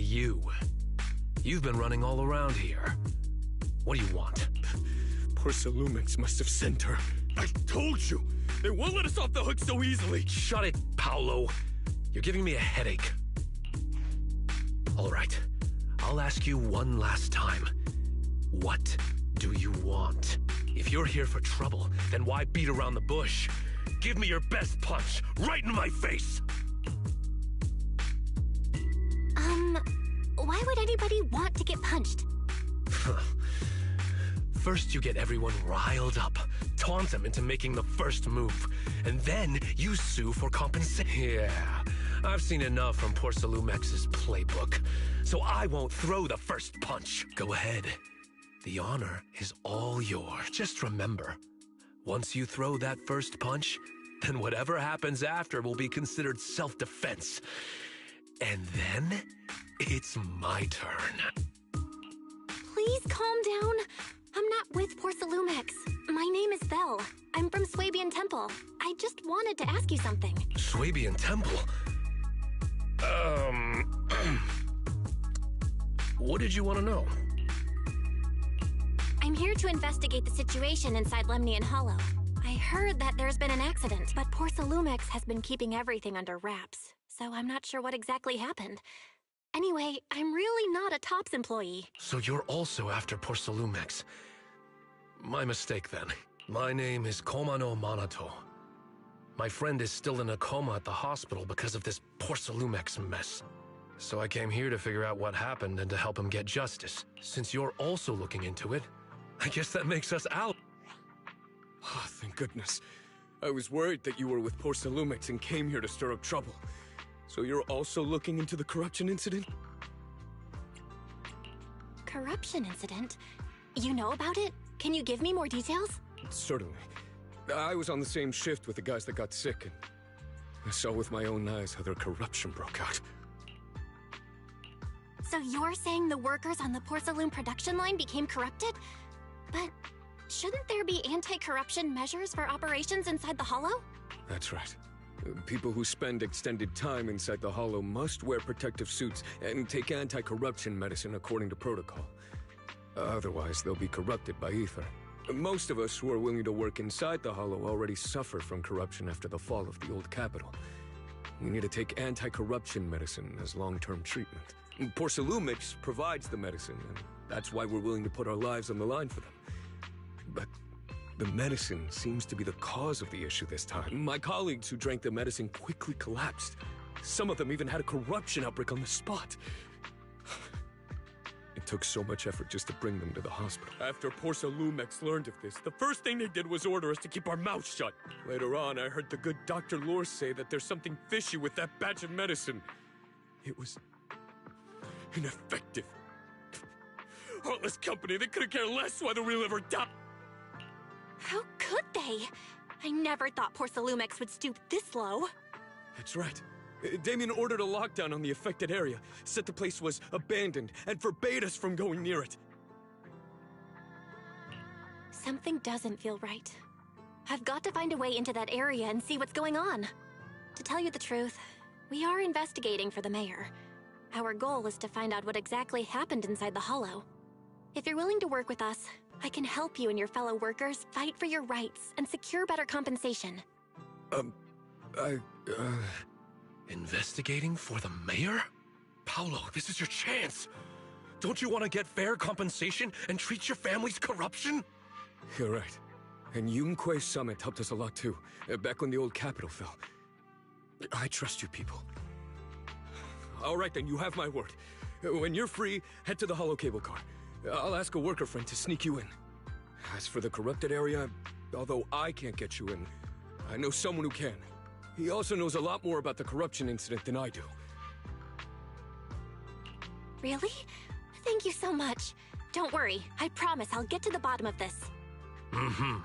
you. You've been running all around here. What do you want? Porcelumix must have sent her. I told you! They won't let us off the hook so easily! Shut it, Paolo. You're giving me a headache. All right. I'll ask you one last time. What do you want? If you're here for trouble, then why beat around the bush? Give me your best punch, right in my face! Why would anybody want to get punched? First you get everyone riled up, taunt them into making the first move, and then you sue for compensation. Yeah, I've seen enough from Porcelumex's playbook, so I won't throw the first punch. Go ahead. The honor is all yours. Just remember, once you throw that first punch, then whatever happens after will be considered self-defense. And then, it's my turn. Please calm down. I'm not with Porcelumix. My name is Belle. I'm from Swabian Temple. I just wanted to ask you something. Swabian Temple? What did you want to know? I'm here to investigate the situation inside Lemnian Hollow. I heard that there's been an accident, but Porcelumix has been keeping everything under wraps, so I'm not sure what exactly happened. Anyway, I'm really not a TOPS employee. So you're also after Porcelumix. My mistake, then. My name is Komano Manato. My friend is still in a coma at the hospital because of this Porcelumix mess. So I came here to figure out what happened and to help him get justice. Since you're also looking into it, I guess that makes us out. Oh, thank goodness. I was worried that you were with Porcelumix and came here to stir up trouble. So you're also looking into the corruption incident? Corruption incident? You know about it? Can you give me more details? Certainly. I was on the same shift with the guys that got sick, and I saw with my own eyes how their corruption broke out. So you're saying the workers on the Porcelain production line became corrupted? But shouldn't there be anti-corruption measures for operations inside the Hollow? That's right. People who spend extended time inside the Hollow must wear protective suits and take anti-corruption medicine according to protocol. Otherwise, they'll be corrupted by ether. Most of us who are willing to work inside the Hollow already suffer from corruption after the fall of the old capital. We need to take anti-corruption medicine as long-term treatment. Porcelumix provides the medicine, and that's why we're willing to put our lives on the line for them. But the medicine seems to be the cause of the issue this time. My colleagues who drank the medicine quickly collapsed. Some of them even had a corruption outbreak on the spot. It took so much effort just to bring them to the hospital. After Porcelumix learned of this, the first thing they did was order us to keep our mouths shut. Later on, I heard the good Dr. Lore say that there's something fishy with that batch of medicine. It was ineffective. Heartless company, they couldn't care less whether we live or die. How could they? I never thought Porcelumix would stoop this low. That's right. Damien ordered a lockdown on the affected area, said the place was abandoned, and forbade us from going near it. Something doesn't feel right. I've got to find a way into that area and see what's going on. To tell you the truth, we are investigating for the mayor. Our goal is to find out what exactly happened inside the Hollow. If you're willing to work with us, I can help you and your fellow workers fight for your rights and secure better compensation. Investigating for the mayor? Paolo, this is your chance. Don't you want to get fair compensation and treat your family's corruption? You're right. And Yunque Summit helped us a lot too, back when the old capital fell. I trust you people. All right then, you have my word. When you're free, head to the Hollow Cable Car. I'll ask a worker friend to sneak you in. As for the corrupted area, although I can't get you in, I know someone who can. He also knows a lot more about the corruption incident than I do. Really? Thank you so much. Don't worry, I promise I'll get to the bottom of this. Mm-hmm.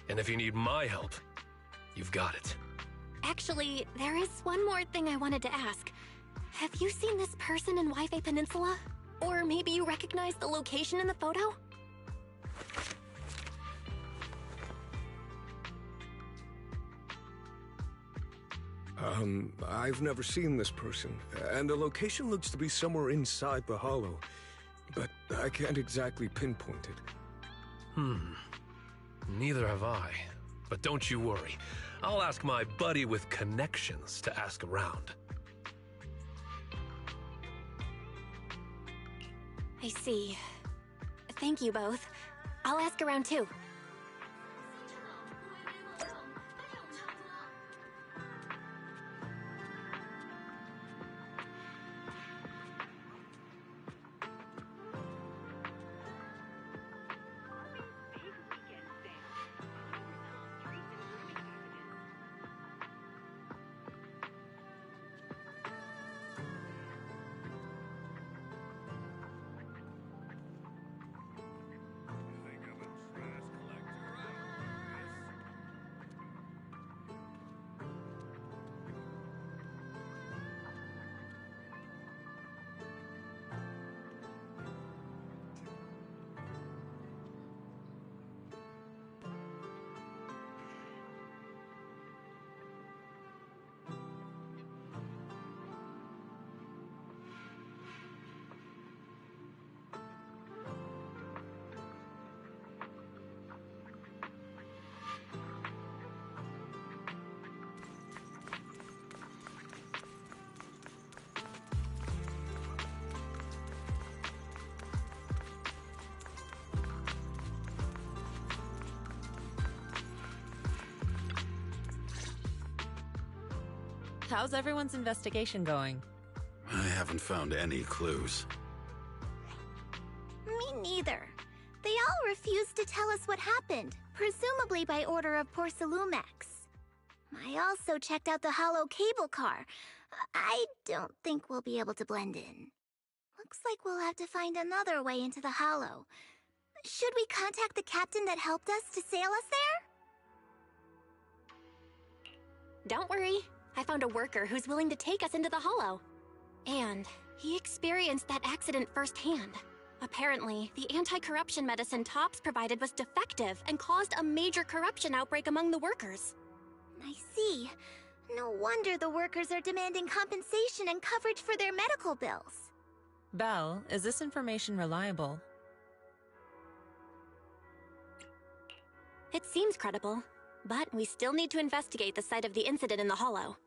And if you need my help, you've got it. Actually, there is one more thing I wanted to ask. Have you seen this person in Wi-Fi Peninsula? Or maybe you recognize the location in the photo? I've never seen this person, and the location looks to be somewhere inside the hollow, but I can't exactly pinpoint it. Neither have I. But don't you worry. I'll ask my buddy with connections to ask around. I see. Thank you both. I'll ask around too. How's everyone's investigation going? I haven't found any clues. Me neither. They all refused to tell us what happened, presumably by order of Porcelumex. I also checked out the hollow cable car. I don't think we'll be able to blend in. Looks like we'll have to find another way into the hollow. Should we contact the captain that helped us to sail us there? Don't worry. I found a worker who's willing to take us into the hollow. And he experienced that accident firsthand. Apparently, the anti-corruption medicine Tops provided was defective and caused a major corruption outbreak among the workers. I see. No wonder the workers are demanding compensation and coverage for their medical bills. Belle, is this information reliable? It seems credible, but we still need to investigate the site of the incident in the hollow.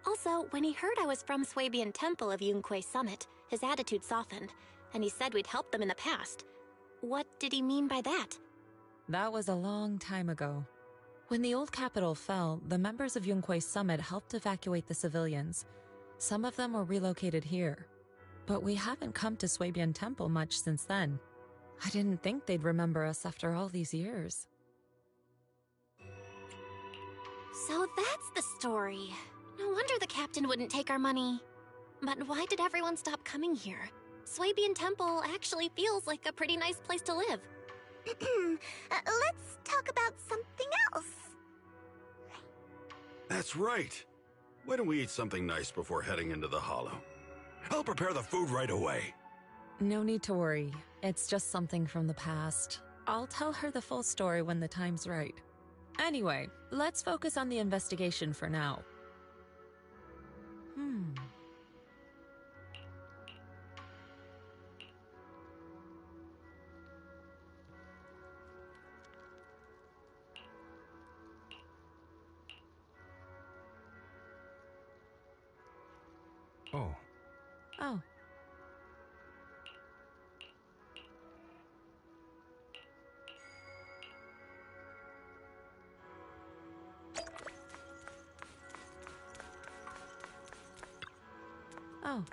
Also, when he heard I was from Swabian Temple of Yunquay Summit, his attitude softened, and he said we'd helped them in the past. What did he mean by that? That was a long time ago. When the old capital fell, the members of Yunquay Summit helped evacuate the civilians. Some of them were relocated here. But we haven't come to Swabian Temple much since then. I didn't think they'd remember us after all these years. So that's the story. No wonder the captain wouldn't take our money. But why did everyone stop coming here? Swabian Temple actually feels like a pretty nice place to live. Let's talk about something else. That's right. Why don't we eat something nice before heading into the hollow? I'll prepare the food right away. No need to worry. It's just something from the past. I'll tell her the full story when the time's right. Anyway, let's focus on the investigation for now. Oh. Oh. Oh.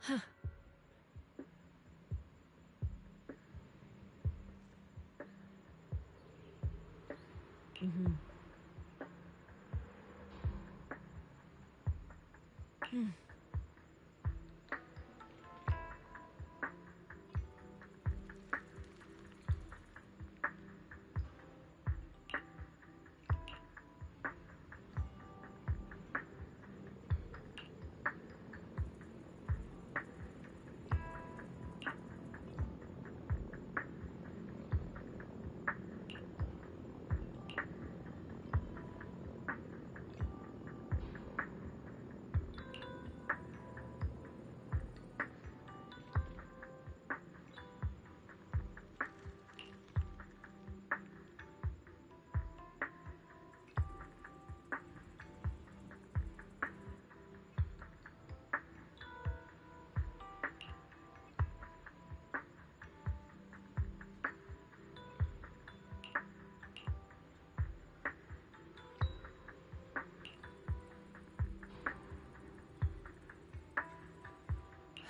Huh. Mm-hmm. Hmm.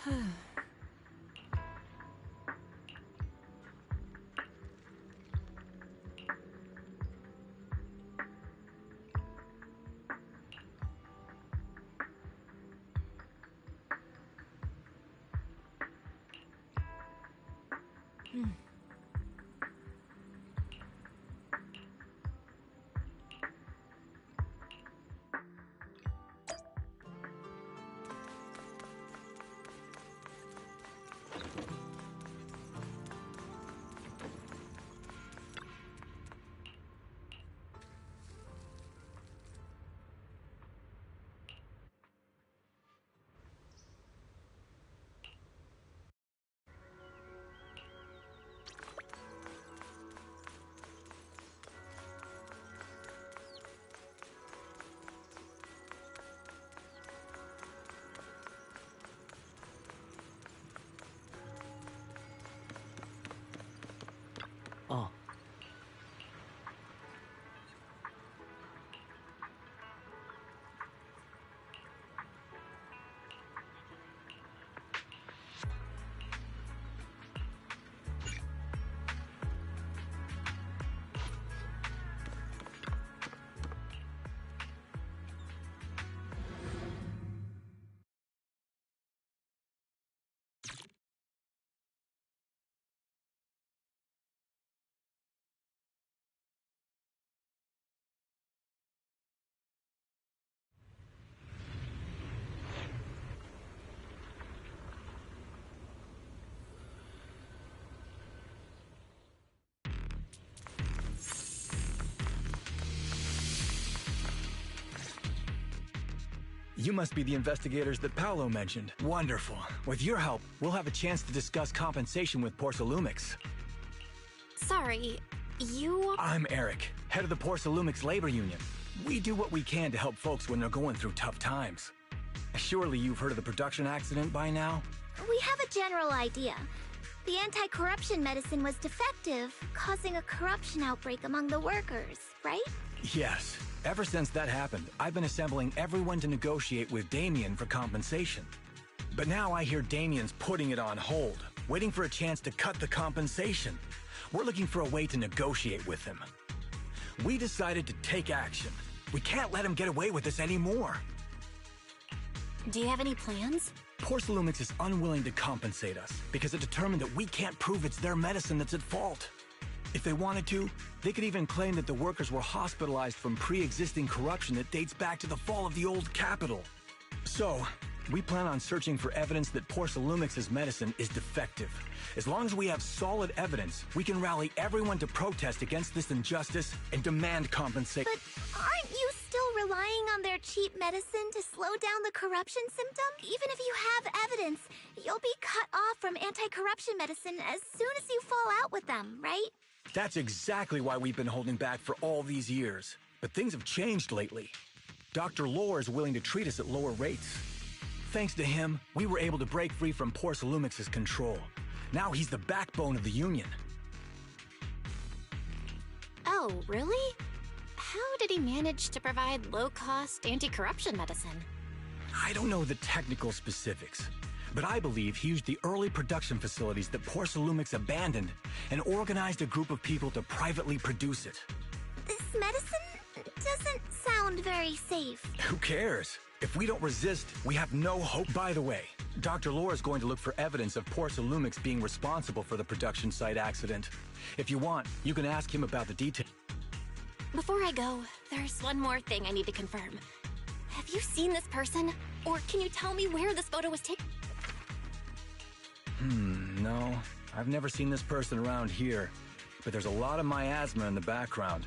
Hmm. Oh. You must be the investigators that Paolo mentioned. Wonderful. With your help, we'll have a chance to discuss compensation with Porcelumix. Sorry, you... I'm Eric, head of the Porcelumix Labor Union. We do what we can to help folks when they're going through tough times. Surely you've heard of the production accident by now? We have a general idea. The anti-corruption medicine was defective, causing a corruption outbreak among the workers, right? Yes. Ever since that happened, I've been assembling everyone to negotiate with Damien for compensation. But now I hear Damien's putting it on hold, waiting for a chance to cut the compensation. We're looking for a way to negotiate with him. We decided to take action. We can't let him get away with this anymore. Do you have any plans? Porcelumix is unwilling to compensate us because it determined that we can't prove it's their medicine that's at fault. If they wanted to, they could even claim that the workers were hospitalized from pre-existing corruption that dates back to the fall of the old capital. So, we plan on searching for evidence that Porcelumix's medicine is defective. As long as we have solid evidence, we can rally everyone to protest against this injustice and demand compensation. But aren't you still relying on their cheap medicine to slow down the corruption symptom? Even if you have evidence, you'll be cut off from anti-corruption medicine as soon as you fall out with them, right? That's exactly why we've been holding back for all these years. But things have changed lately. Dr. Lore is willing to treat us at lower rates. Thanks to him, we were able to break free from Porcelumix's control. Now he's the backbone of the Union. Oh, really? How did he manage to provide low-cost anti-corruption medicine? I don't know the technical specifics, But I believe he used the early production facilities that Porcelumix abandoned and organized a group of people to privately produce it. This medicine doesn't sound very safe. Who cares? If we don't resist, we have no hope. By the way, Dr. Lore is going to look for evidence of Porcelumix being responsible for the production site accident. If you want, you can ask him about the details. Before I go, there's one more thing I need to confirm. Have you seen this person? Or can you tell me where this photo was taken? No. I've never seen this person around here. But there's a lot of miasma in the background.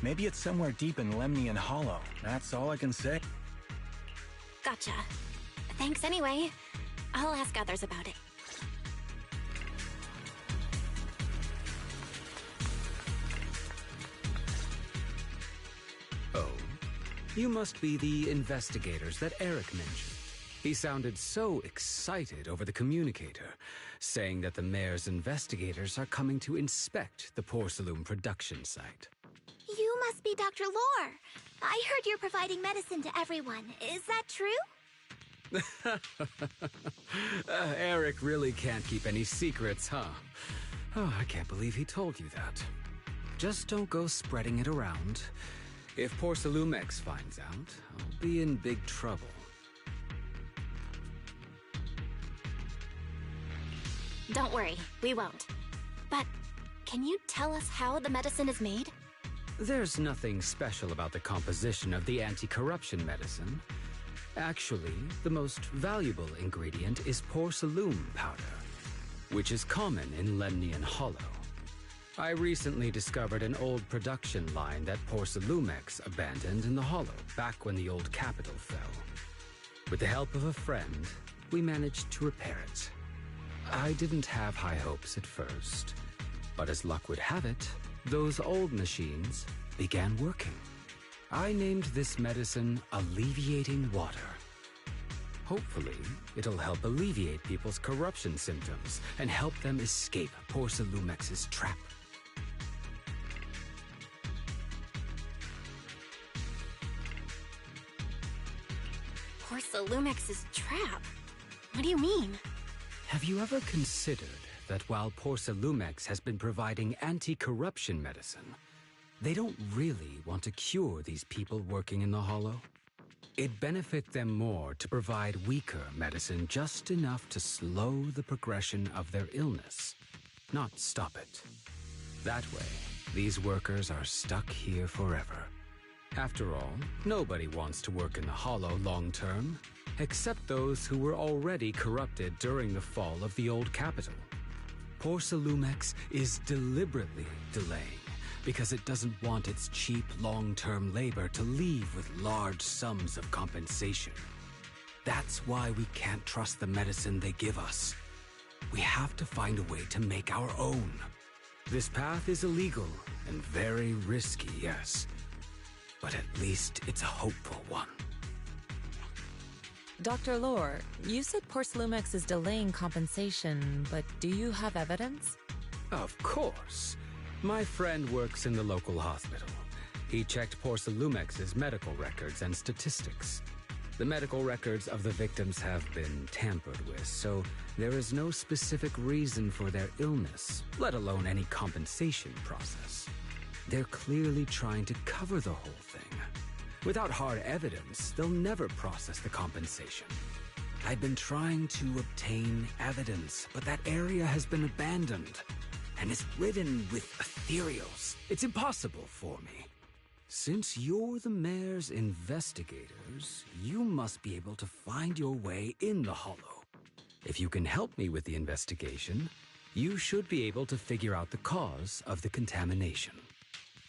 Maybe it's somewhere deep in Lemnian Hollow. That's all I can say. Gotcha. Thanks anyway. I'll ask others about it. Oh, you must be the investigators that Eric mentioned. He sounded so excited over the communicator, saying that the mayor's investigators are coming to inspect the Porcelum production site. You must be Dr. Lore. I heard you're providing medicine to everyone. Is that true? Eric really can't keep any secrets, huh? Oh, I can't believe he told you that. Just don't go spreading it around. If Porcelumix finds out, I'll be in big trouble. Don't worry, we won't. But can you tell us how the medicine is made? There's nothing special about the composition of the anti-corruption medicine. Actually, the most valuable ingredient is porcelain powder, which is common in Lemnian Hollow. I recently discovered an old production line that Porcelumix abandoned in the Hollow back when the old capital fell. With the help of a friend, we managed to repair it. I didn't have high hopes at first, but as luck would have it, those old machines began working. I named this medicine Alleviating Water. Hopefully, it'll help alleviate people's corruption symptoms and help them escape Porcelumix's trap. Porcelumix's trap? What do you mean? Have you ever considered that while Porcelumix has been providing anti-corruption medicine, they don't really want to cure these people working in the Hollow? It'd benefit them more to provide weaker medicine just enough to slow the progression of their illness, not stop it. That way, these workers are stuck here forever. After all, nobody wants to work in the Hollow long term, except those who were already corrupted during the fall of the old capital. Porcelumix is deliberately delaying because it doesn't want its cheap long-term labor to leave with large sums of compensation. That's why we can't trust the medicine they give us. We have to find a way to make our own. This path is illegal and very risky, yes, but at least it's a hopeful one. Dr. Lore, you said Porcelumix is delaying compensation, but do you have evidence? Of course. My friend works in the local hospital. He checked Porcelumix's medical records and statistics. The medical records of the victims have been tampered with, so there is no specific reason for their illness, let alone any compensation process. They're clearly trying to cover the whole thing. Without hard evidence, they'll never process the compensation. I've been trying to obtain evidence, but that area has been abandoned, and it's ridden with ethereals. It's impossible for me. Since you're the mayor's investigators, you must be able to find your way in the Hollow. If you can help me with the investigation, you should be able to figure out the cause of the contamination.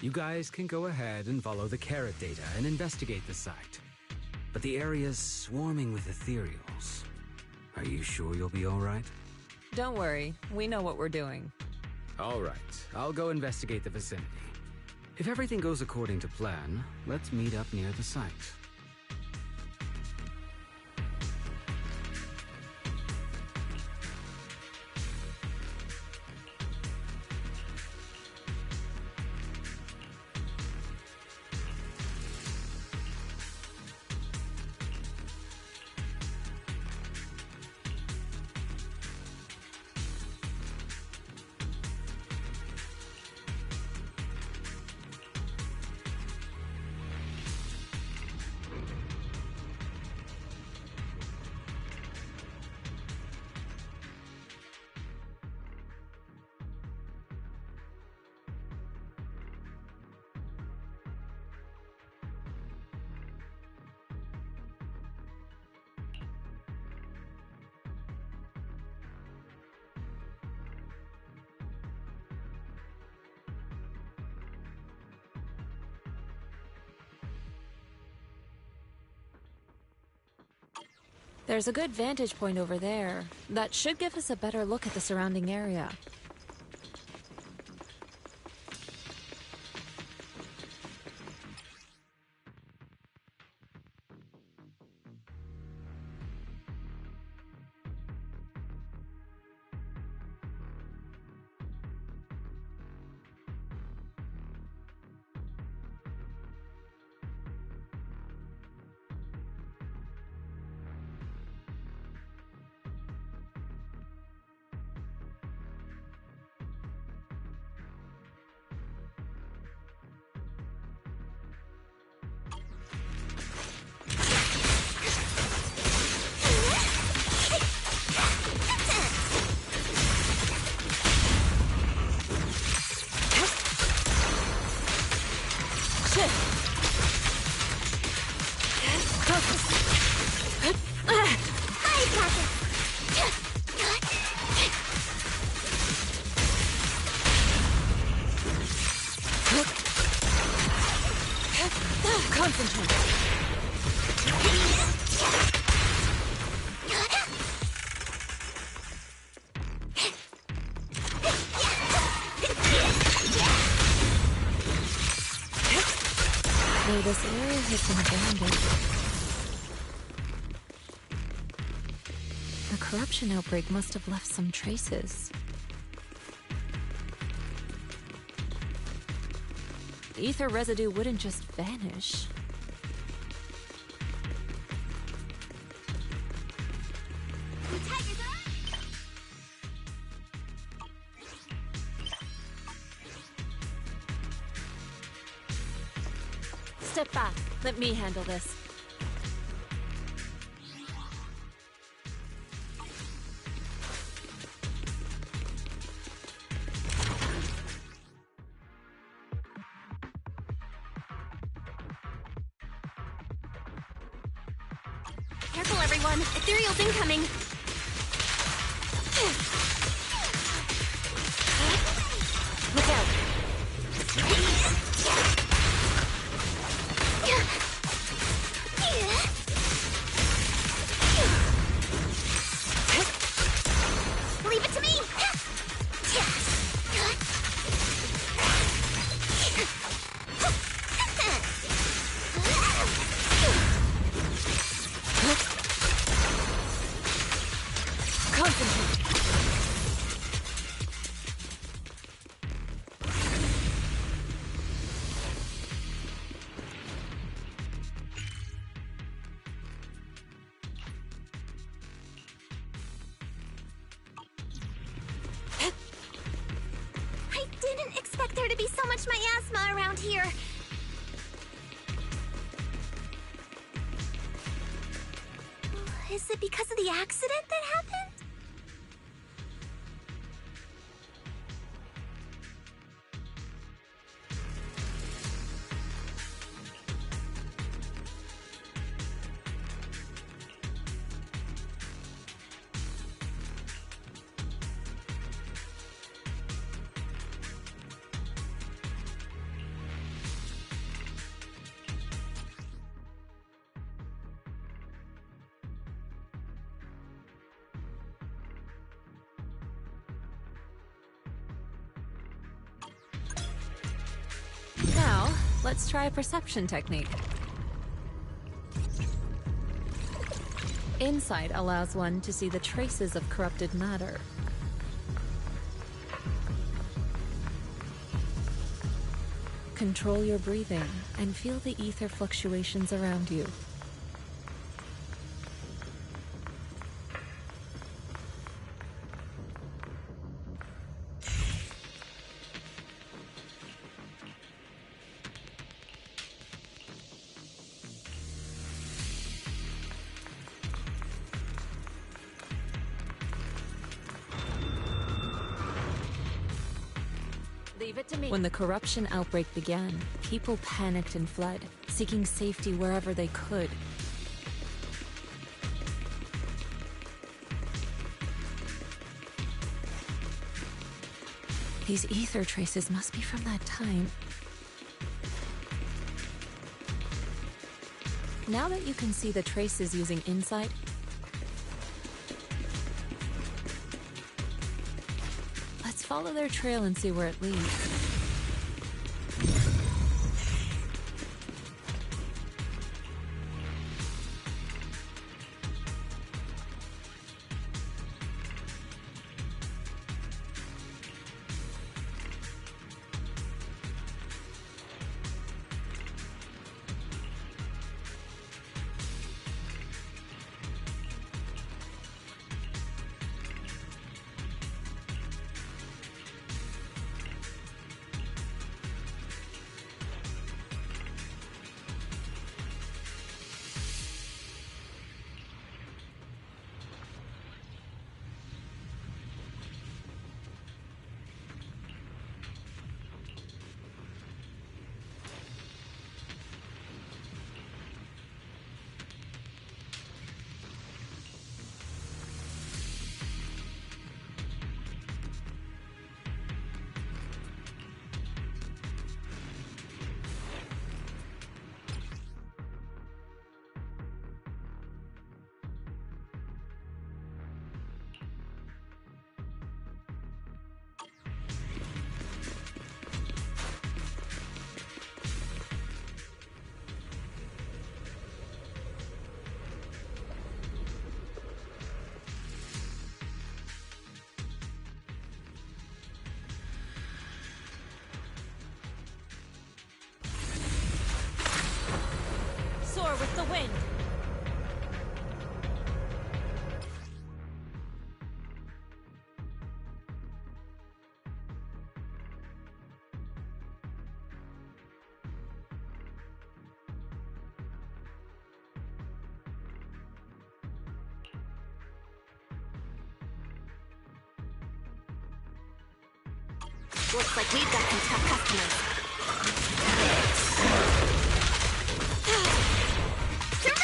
You guys can go ahead and follow the carrot data and investigate the site. But the area's swarming with ethereals. Are you sure you'll be all right? Don't worry, we know what we're doing. All right, I'll go investigate the vicinity. If everything goes according to plan, let's meet up near the site. There's a good vantage point over there. That should give us a better look at the surrounding area. This area has been abandoned. The corruption outbreak must have left some traces. Ether residue wouldn't just vanish. Step back. Let me handle this. Careful, everyone. Ethereal's incoming. Look out. Leave it to me! I didn't expect there to be so much miasma around here. Is it because of the accident that happened? Now, let's try a perception technique. Insight allows one to see the traces of corrupted matter. Control your breathing and feel the ether fluctuations around you. Leave it to me. When the corruption outbreak began, people panicked and fled, seeking safety wherever they could. These ether traces must be from that time. Now that you can see the traces using insight, Let's follow their trail and see where it leads. Soar with the wind. Looks like we've got some tough customers.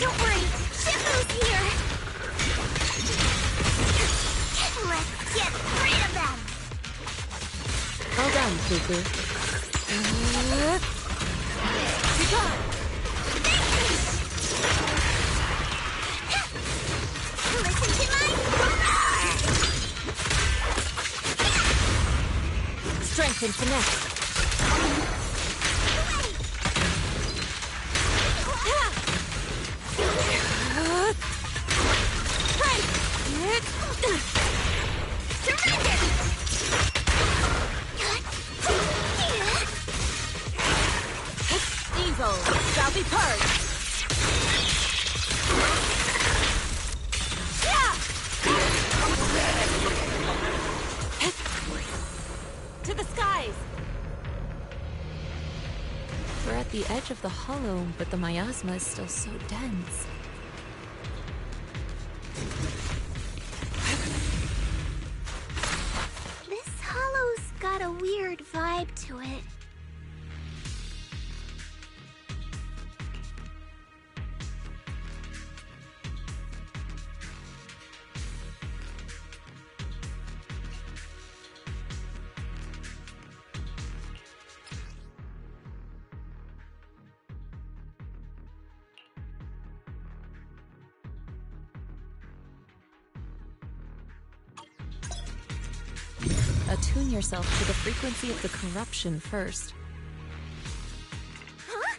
Don't worry, Shifu's here! Let's get rid of them! Well done, Fufu. Be gone! Listen to my roar! Strength and finesse. Evil shall be purged. To the skies. We're at the edge of the hollow, but the miasma is still so dense. This hollow's got a weird vibe to it. Attune yourself to the frequency of the corruption first. Huh?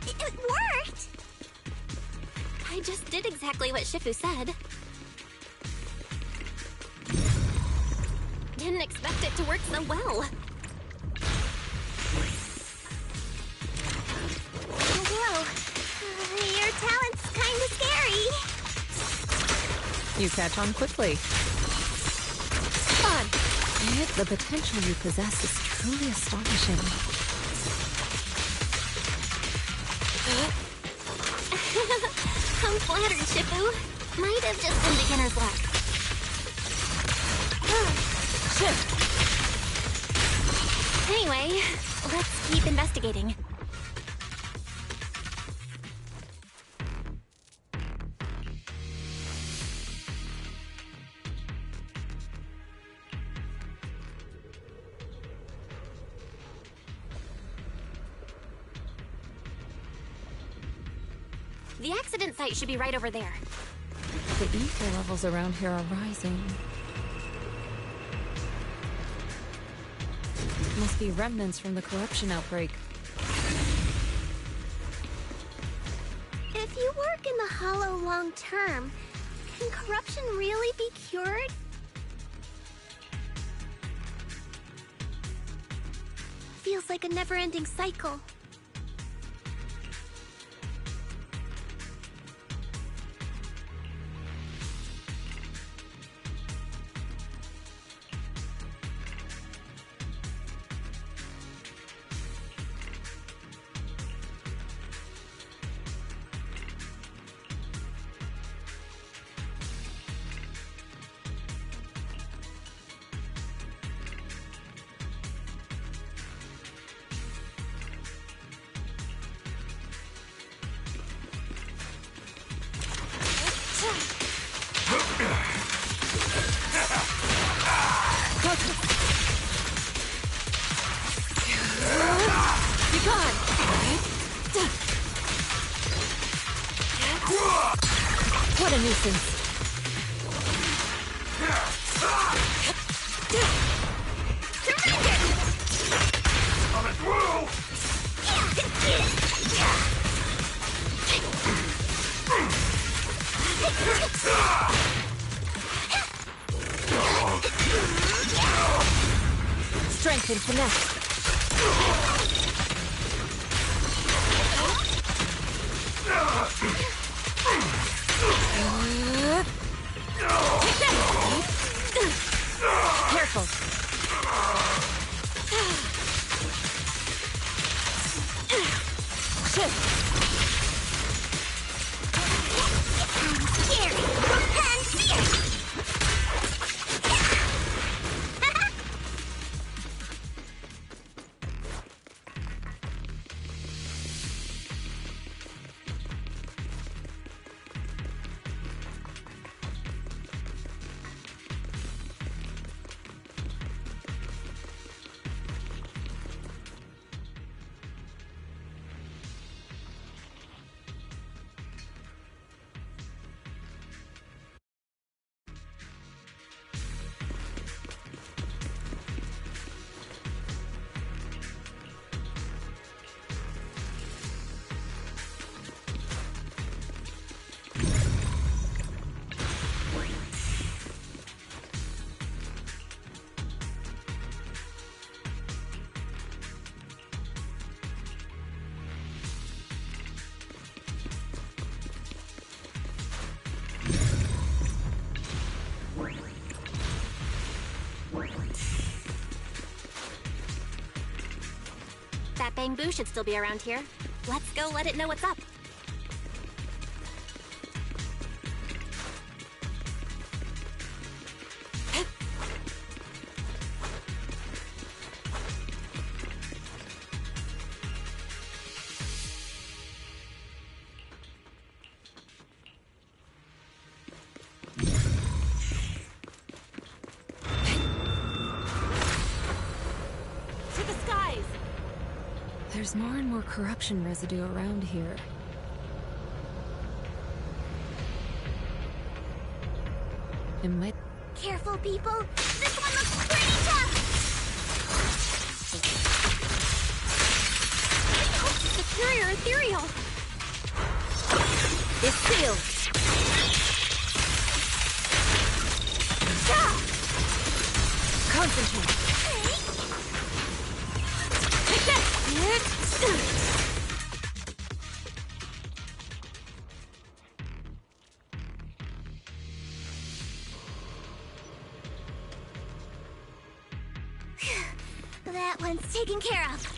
It worked! I just did exactly what Shifu said. Didn't expect it to work so well. Whoa. Your talent's kinda scary. You catch on quickly. Fun! The potential you possess is truly astonishing. I'm flattered, Shifu. Might have just been beginner's luck. Shit! Anyway, let's keep investigating. The accident site should be right over there. The ether levels around here are rising. Must be remnants from the corruption outbreak. If you work in the Hollow long term, can corruption really be cured? Feels like a never-ending cycle. What a nuisance. Strength and finesse. Careful. That bamboo should still be around here. Let's go let it know what's up. There's more and more corruption residue around here. It might... Careful, people! This one looks pretty tough! Superior ethereal! It's sealed! Concentrate! Take that! That one's taken care of.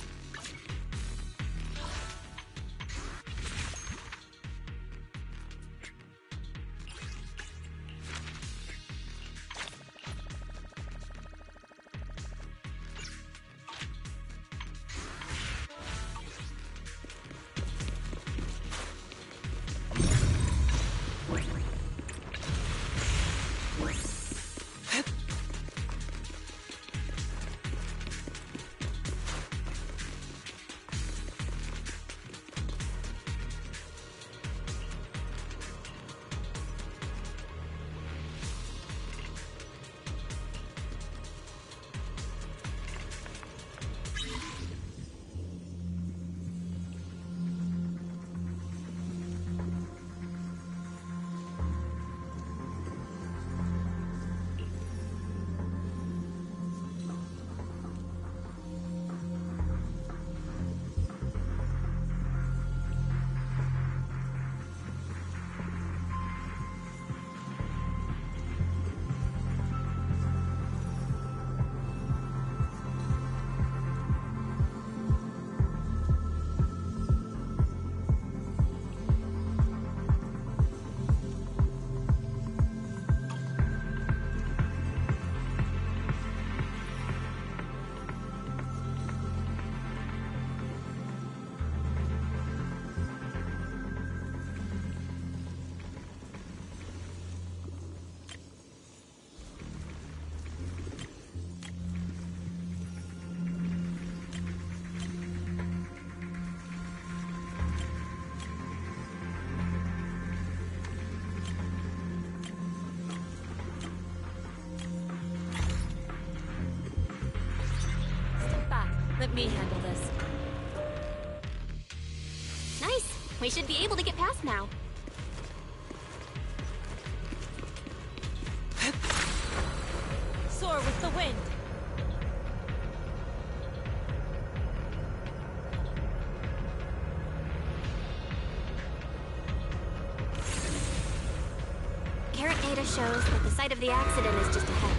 Let me handle this. Nice. We should be able to get past now. Soar with the wind. Current data shows that the site of the accident is just ahead.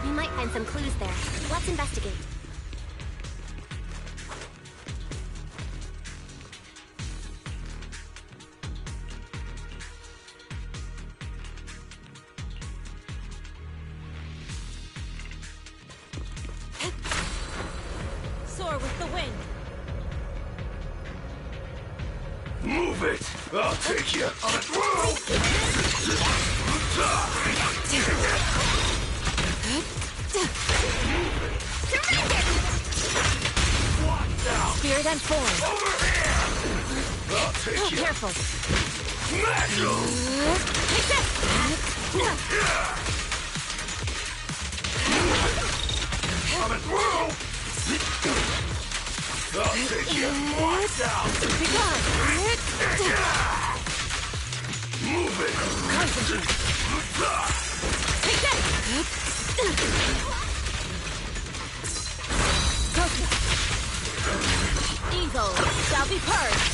We might find some clues there. Let's investigate. Soar with the wind. Move it! I'll take you on it. Spirit and form. Over here! I'll take you. Careful. Magical! Take this! Coming through! I'll take you. Watch out! Be gone. Move it! Concentrate. Take that! Focus. Evil shall be purged.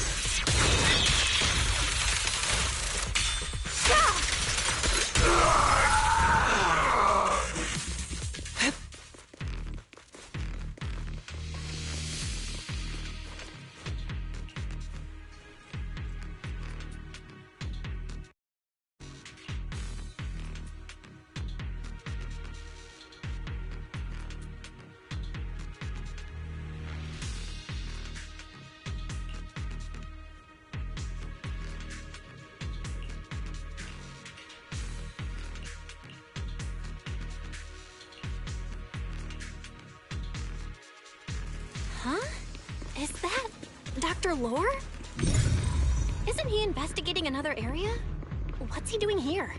Huh? Is that Dr. Lore? Isn't he investigating another area? What's he doing here?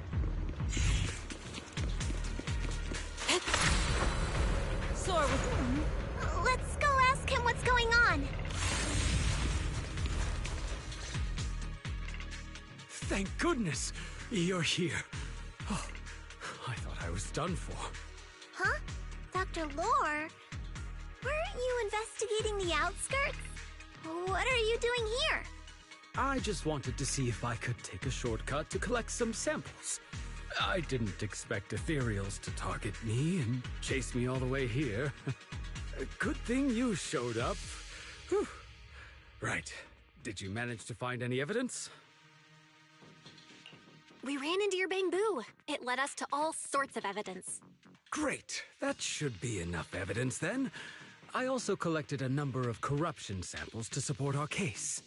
Soar with... Let's go ask him what's going on. Thank goodness you're here. Oh, I thought I was done for. Huh? Dr. Lore? Weren't you investigating the outskirts? What are you doing here? I just wanted to see if I could take a shortcut to collect some samples. I didn't expect ethereals to target me and chase me all the way here. Good thing you showed up. Whew. Right. Did you manage to find any evidence? We ran into your bamboo. It led us to all sorts of evidence. Great. That should be enough evidence then. I also collected a number of corruption samples to support our case.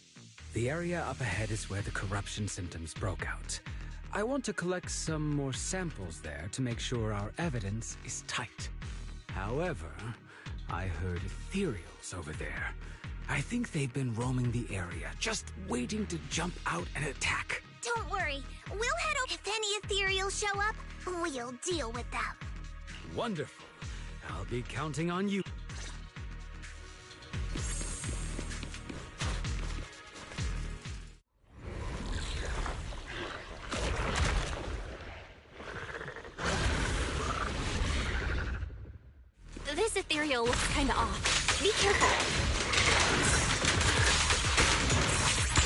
The area up ahead is where the corruption symptoms broke out. I want to collect some more samples there to make sure our evidence is tight. However, I heard ethereals over there. I think they've been roaming the area, just waiting to jump out and attack. Don't worry. We'll head over. If any ethereals show up, we'll deal with them. Wonderful. I'll be counting on you. This ethereal looks kinda off. Be careful.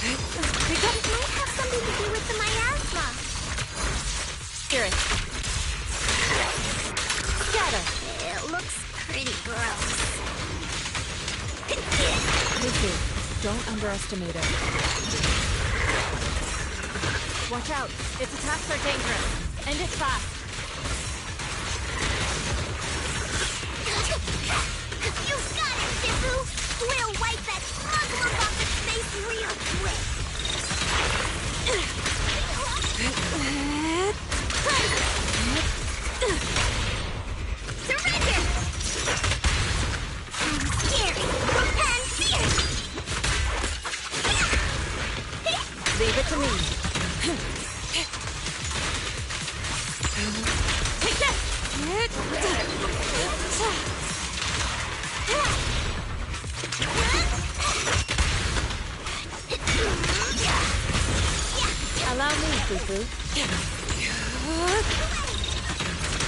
It might have something to do with the miasma. Spirit. Scatter. It looks pretty gross. Lucy, don't underestimate it. Watch out. Its attacks are dangerous. End it fast. You got it, Shifu! We'll wipe that smug look off its face real quick! Surrender! Scary and fierce! Leave it to me. Take this! Allow me, Fufu.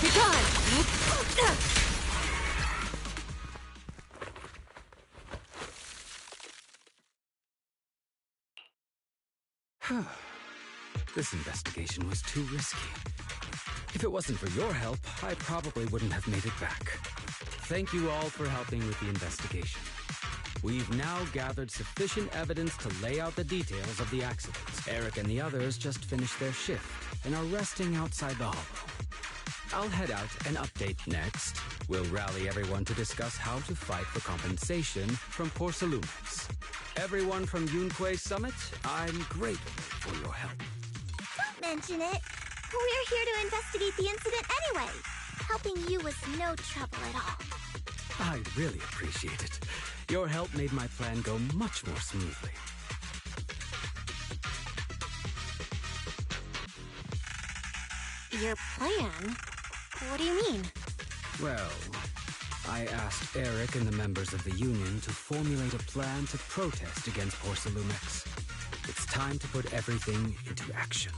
Be gone! This investigation was too risky. If it wasn't for your help, I probably wouldn't have made it back. Thank you all for helping with the investigation. We've now gathered sufficient evidence to lay out the details of the accidents. Eric and the others just finished their shift and are resting outside the hollow. I'll head out and update next. We'll rally everyone to discuss how to fight for compensation from Porcelumix. Everyone from Yunque Summit, I'm grateful for your help. Don't mention it. We're here to investigate the incident anyway. Helping you was no trouble at all. I really appreciate it. Your help made my plan go much more smoothly. Your plan? What do you mean? Well, I asked Eric and the members of the Union to formulate a plan to protest against Porcelumix. It's time to put everything into action.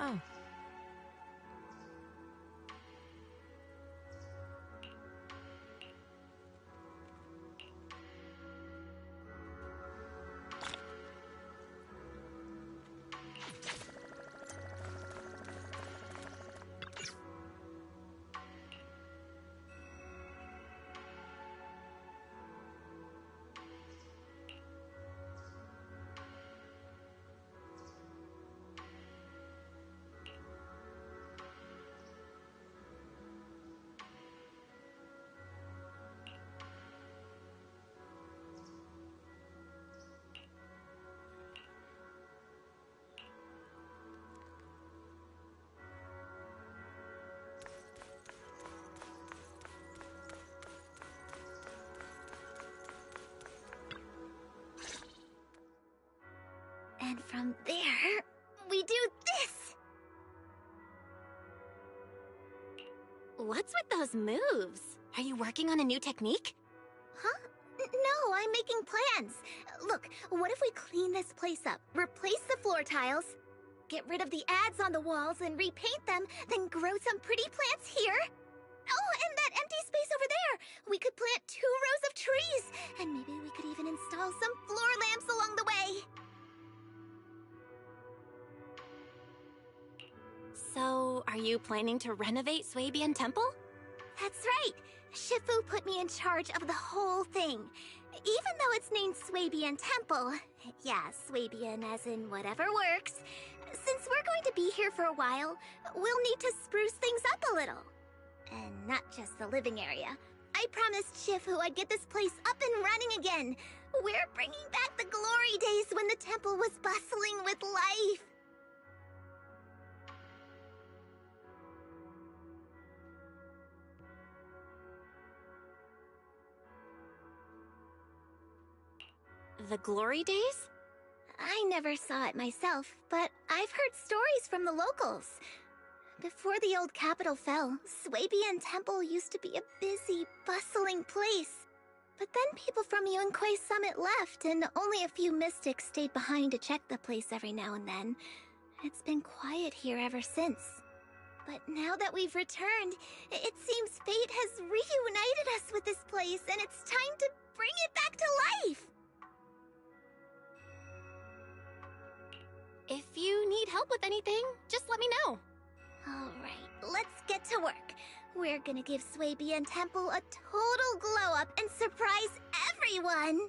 Oh. And from there, we do this! What's with those moves? Are you working on a new technique? Huh? No, I'm making plans. Look, what if we clean this place up, replace the floor tiles, get rid of the ads on the walls and repaint them, then grow some pretty plants here? Oh, and that empty space over there! We could plant 2 rows of trees, and maybe we could even install some floor lamps along the way. So, are you planning to renovate Swabian Temple? That's right. Shifu put me in charge of the whole thing. Even though it's named Swabian Temple. Yeah, Swabian as in whatever works. Since we're going to be here for a while, we'll need to spruce things up a little. And not just the living area. I promised Shifu I'd get this place up and running again. We're bringing back the glory days when the temple was bustling with life. The glory days? I never saw it myself, but I've heard stories from the locals. Before the old capital fell, Swabian Temple used to be a busy, bustling place. But then people from Yunquei Summit left, and only a few mystics stayed behind to check the place every now and then. It's been quiet here ever since. But now that we've returned, it seems fate has reunited us with this place, and it's time to bring it back to life! If you need help with anything, just let me know. Alright, let's get to work. We're gonna give Swabian Temple a total glow-up and surprise everyone!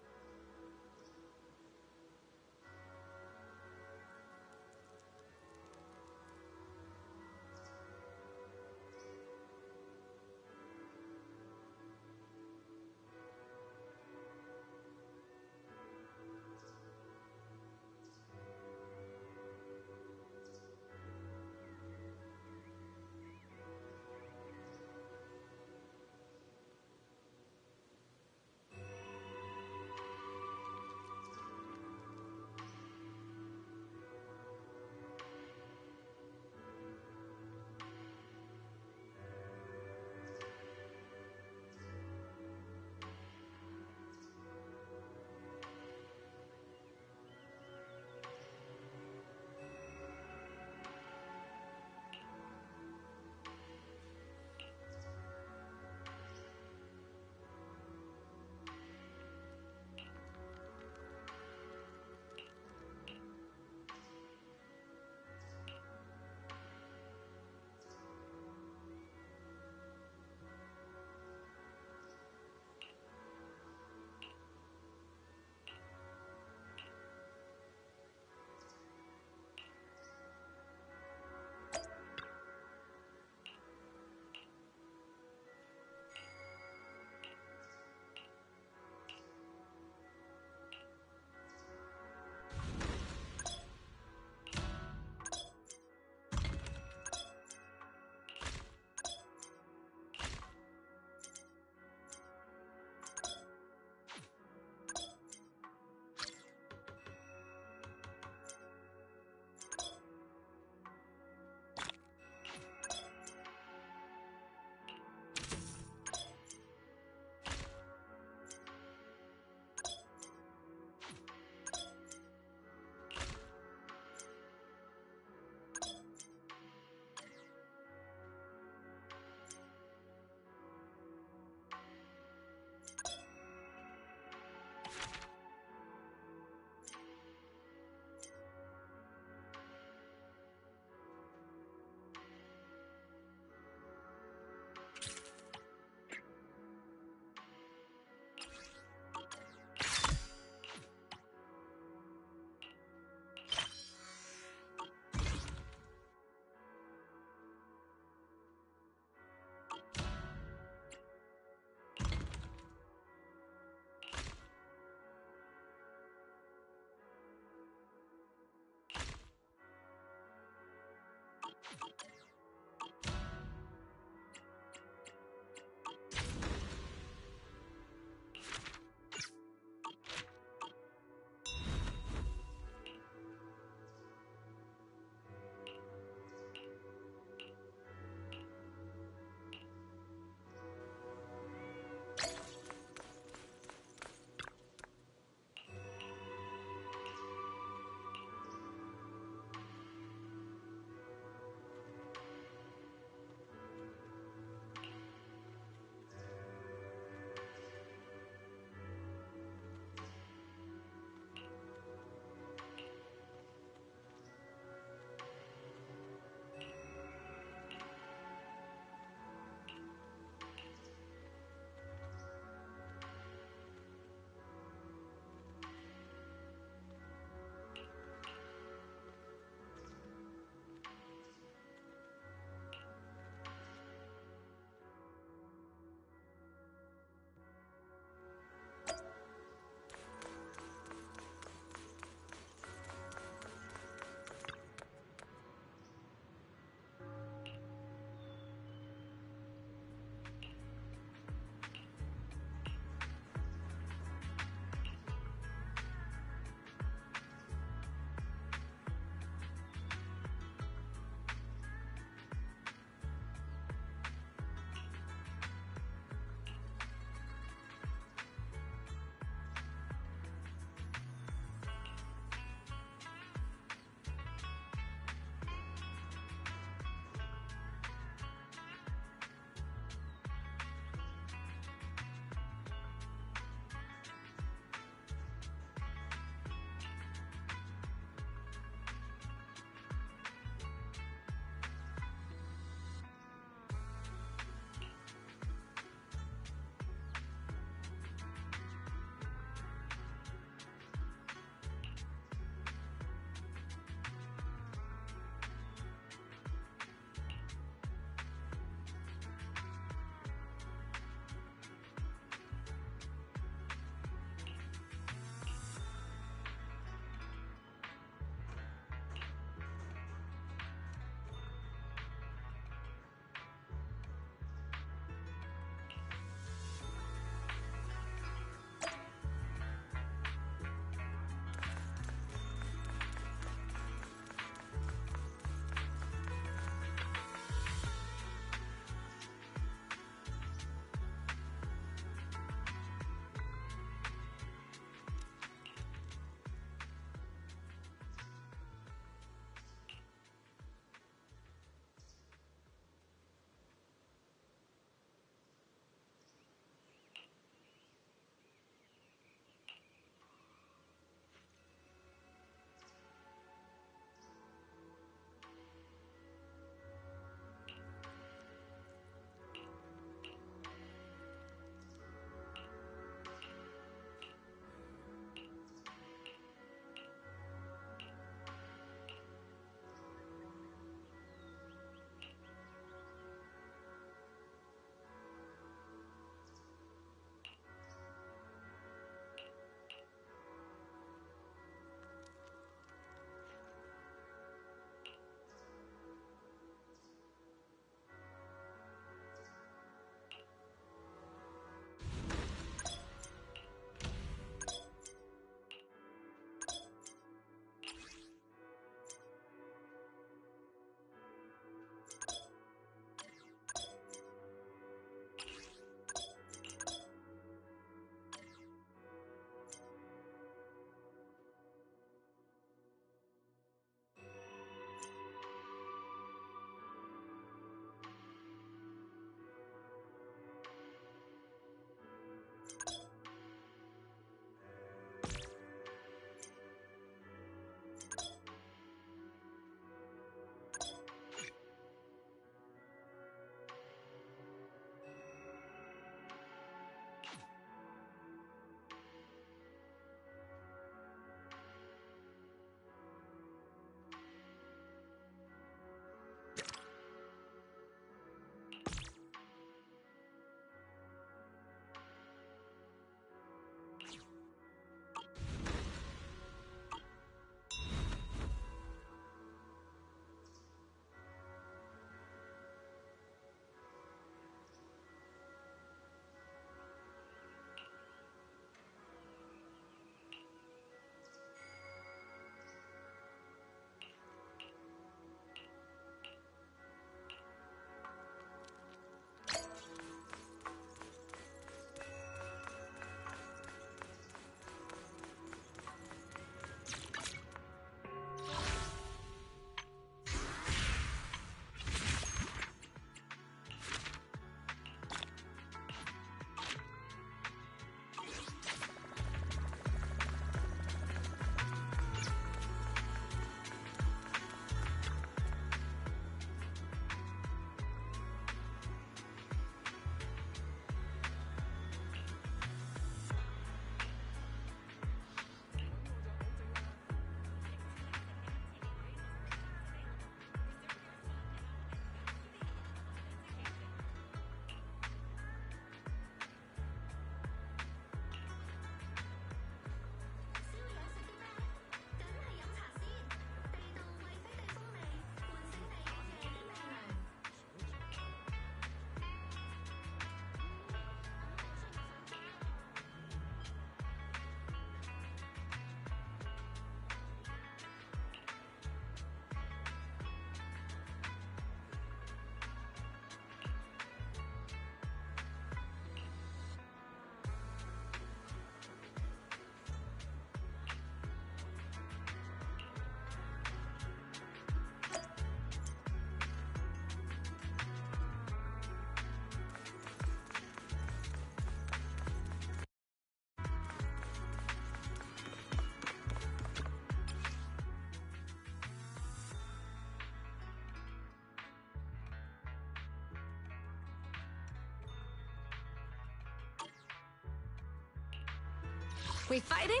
We fighting?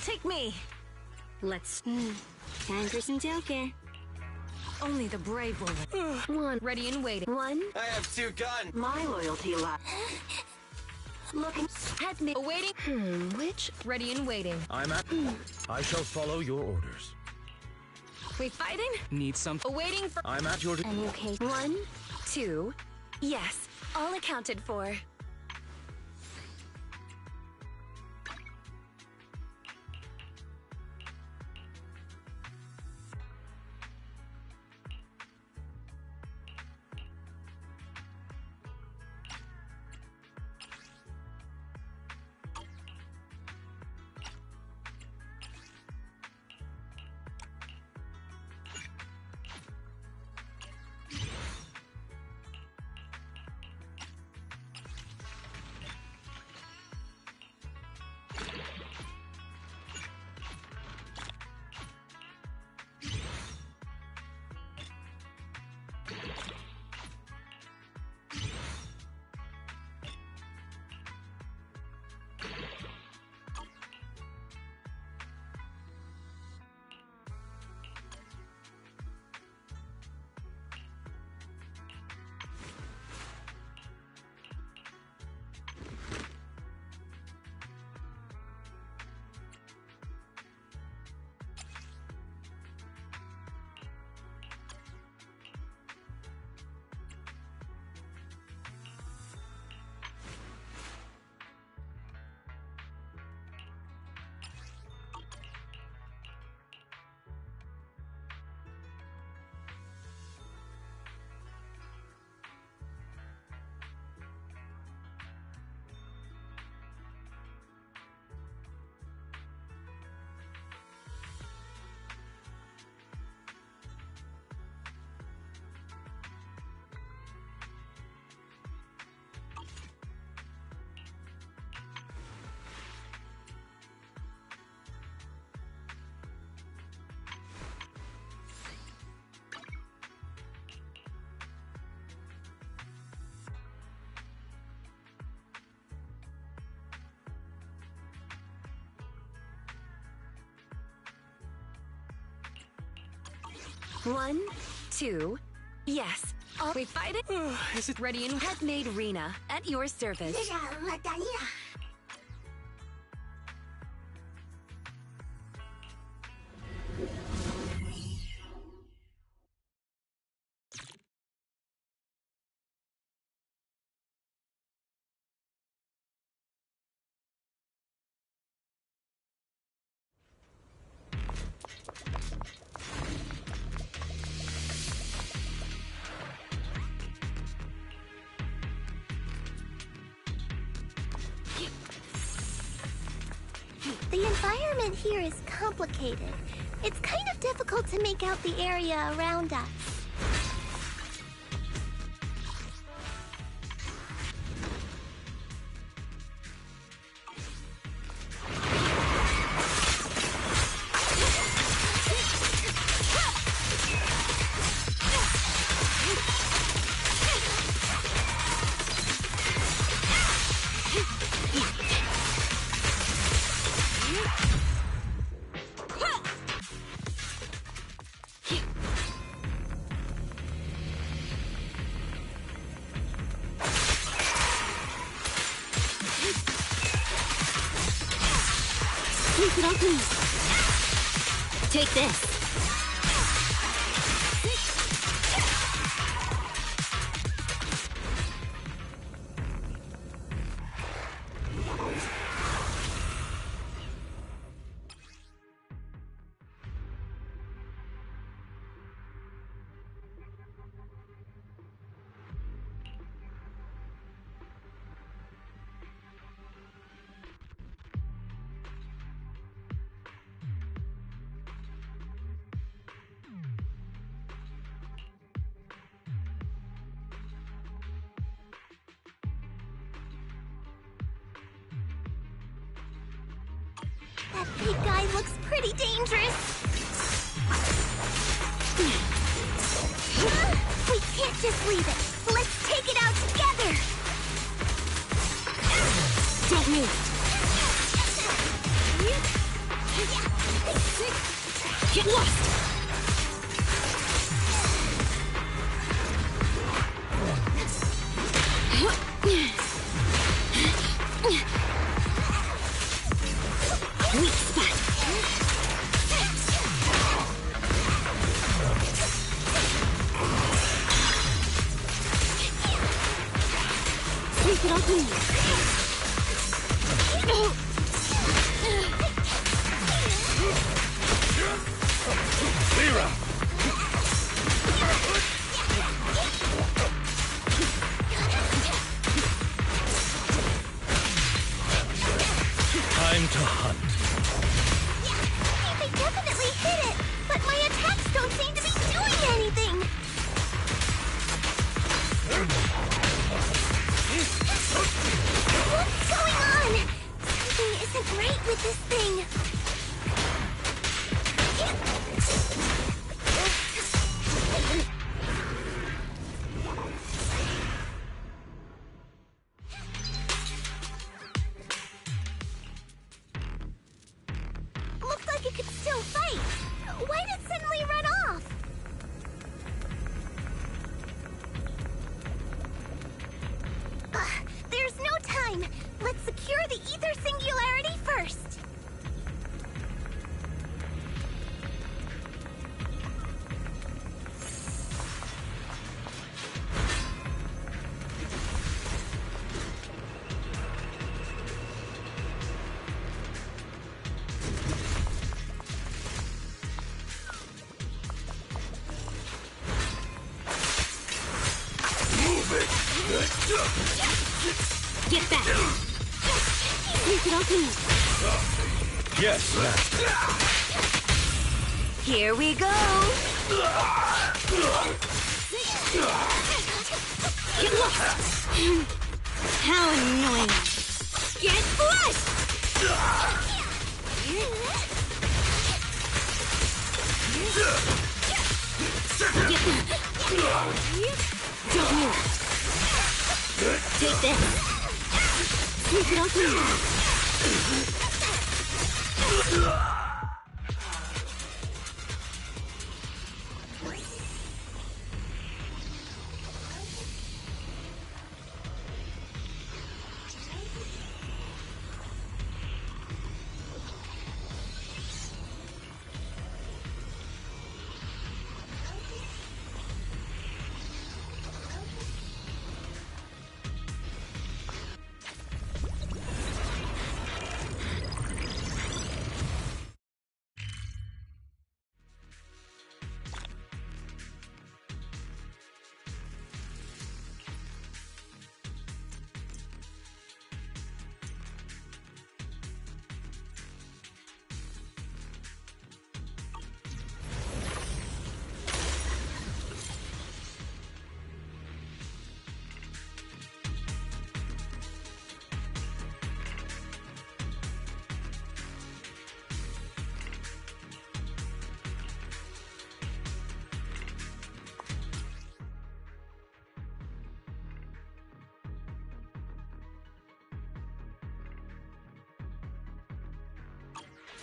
Take me. Let's... Time for some joker. Only the brave will win. One. Ready and waiting. One. I have 2 guns. My loyalty lies. Looking... Head me. Awaiting. Which? Ready and waiting. I'm at... I shall follow your orders. We fighting? Need some... Awaiting for... I'm at your... Any okay? 1, 2. Yes, all accounted for. One, 2. Yes. Are we fighting? Is it ready and head-made Rena at your service. The environment here is complicated. It's kind of difficult to make out the area around us. Take this. That big guy looks pretty dangerous. We can't just leave it. Let's take it out together. Technique. Get lost! Weak spot. Sweep it all clean. Lyra! Time to hunt. They definitely hit it, but my attacks don't seem to be doing anything. What's going on? Something isn't right with this thing. Looks like it could still fight. Why did it suddenly run off? There's no time. Let's secure the ether singularity first. Get back! Sweep it all clean. Yes, Master. Here we go! Get lost! How annoying! Get flushed! Don't move! Take this! Sweep it all clean!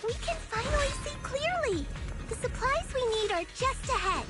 We can finally see clearly! The supplies we need are just ahead.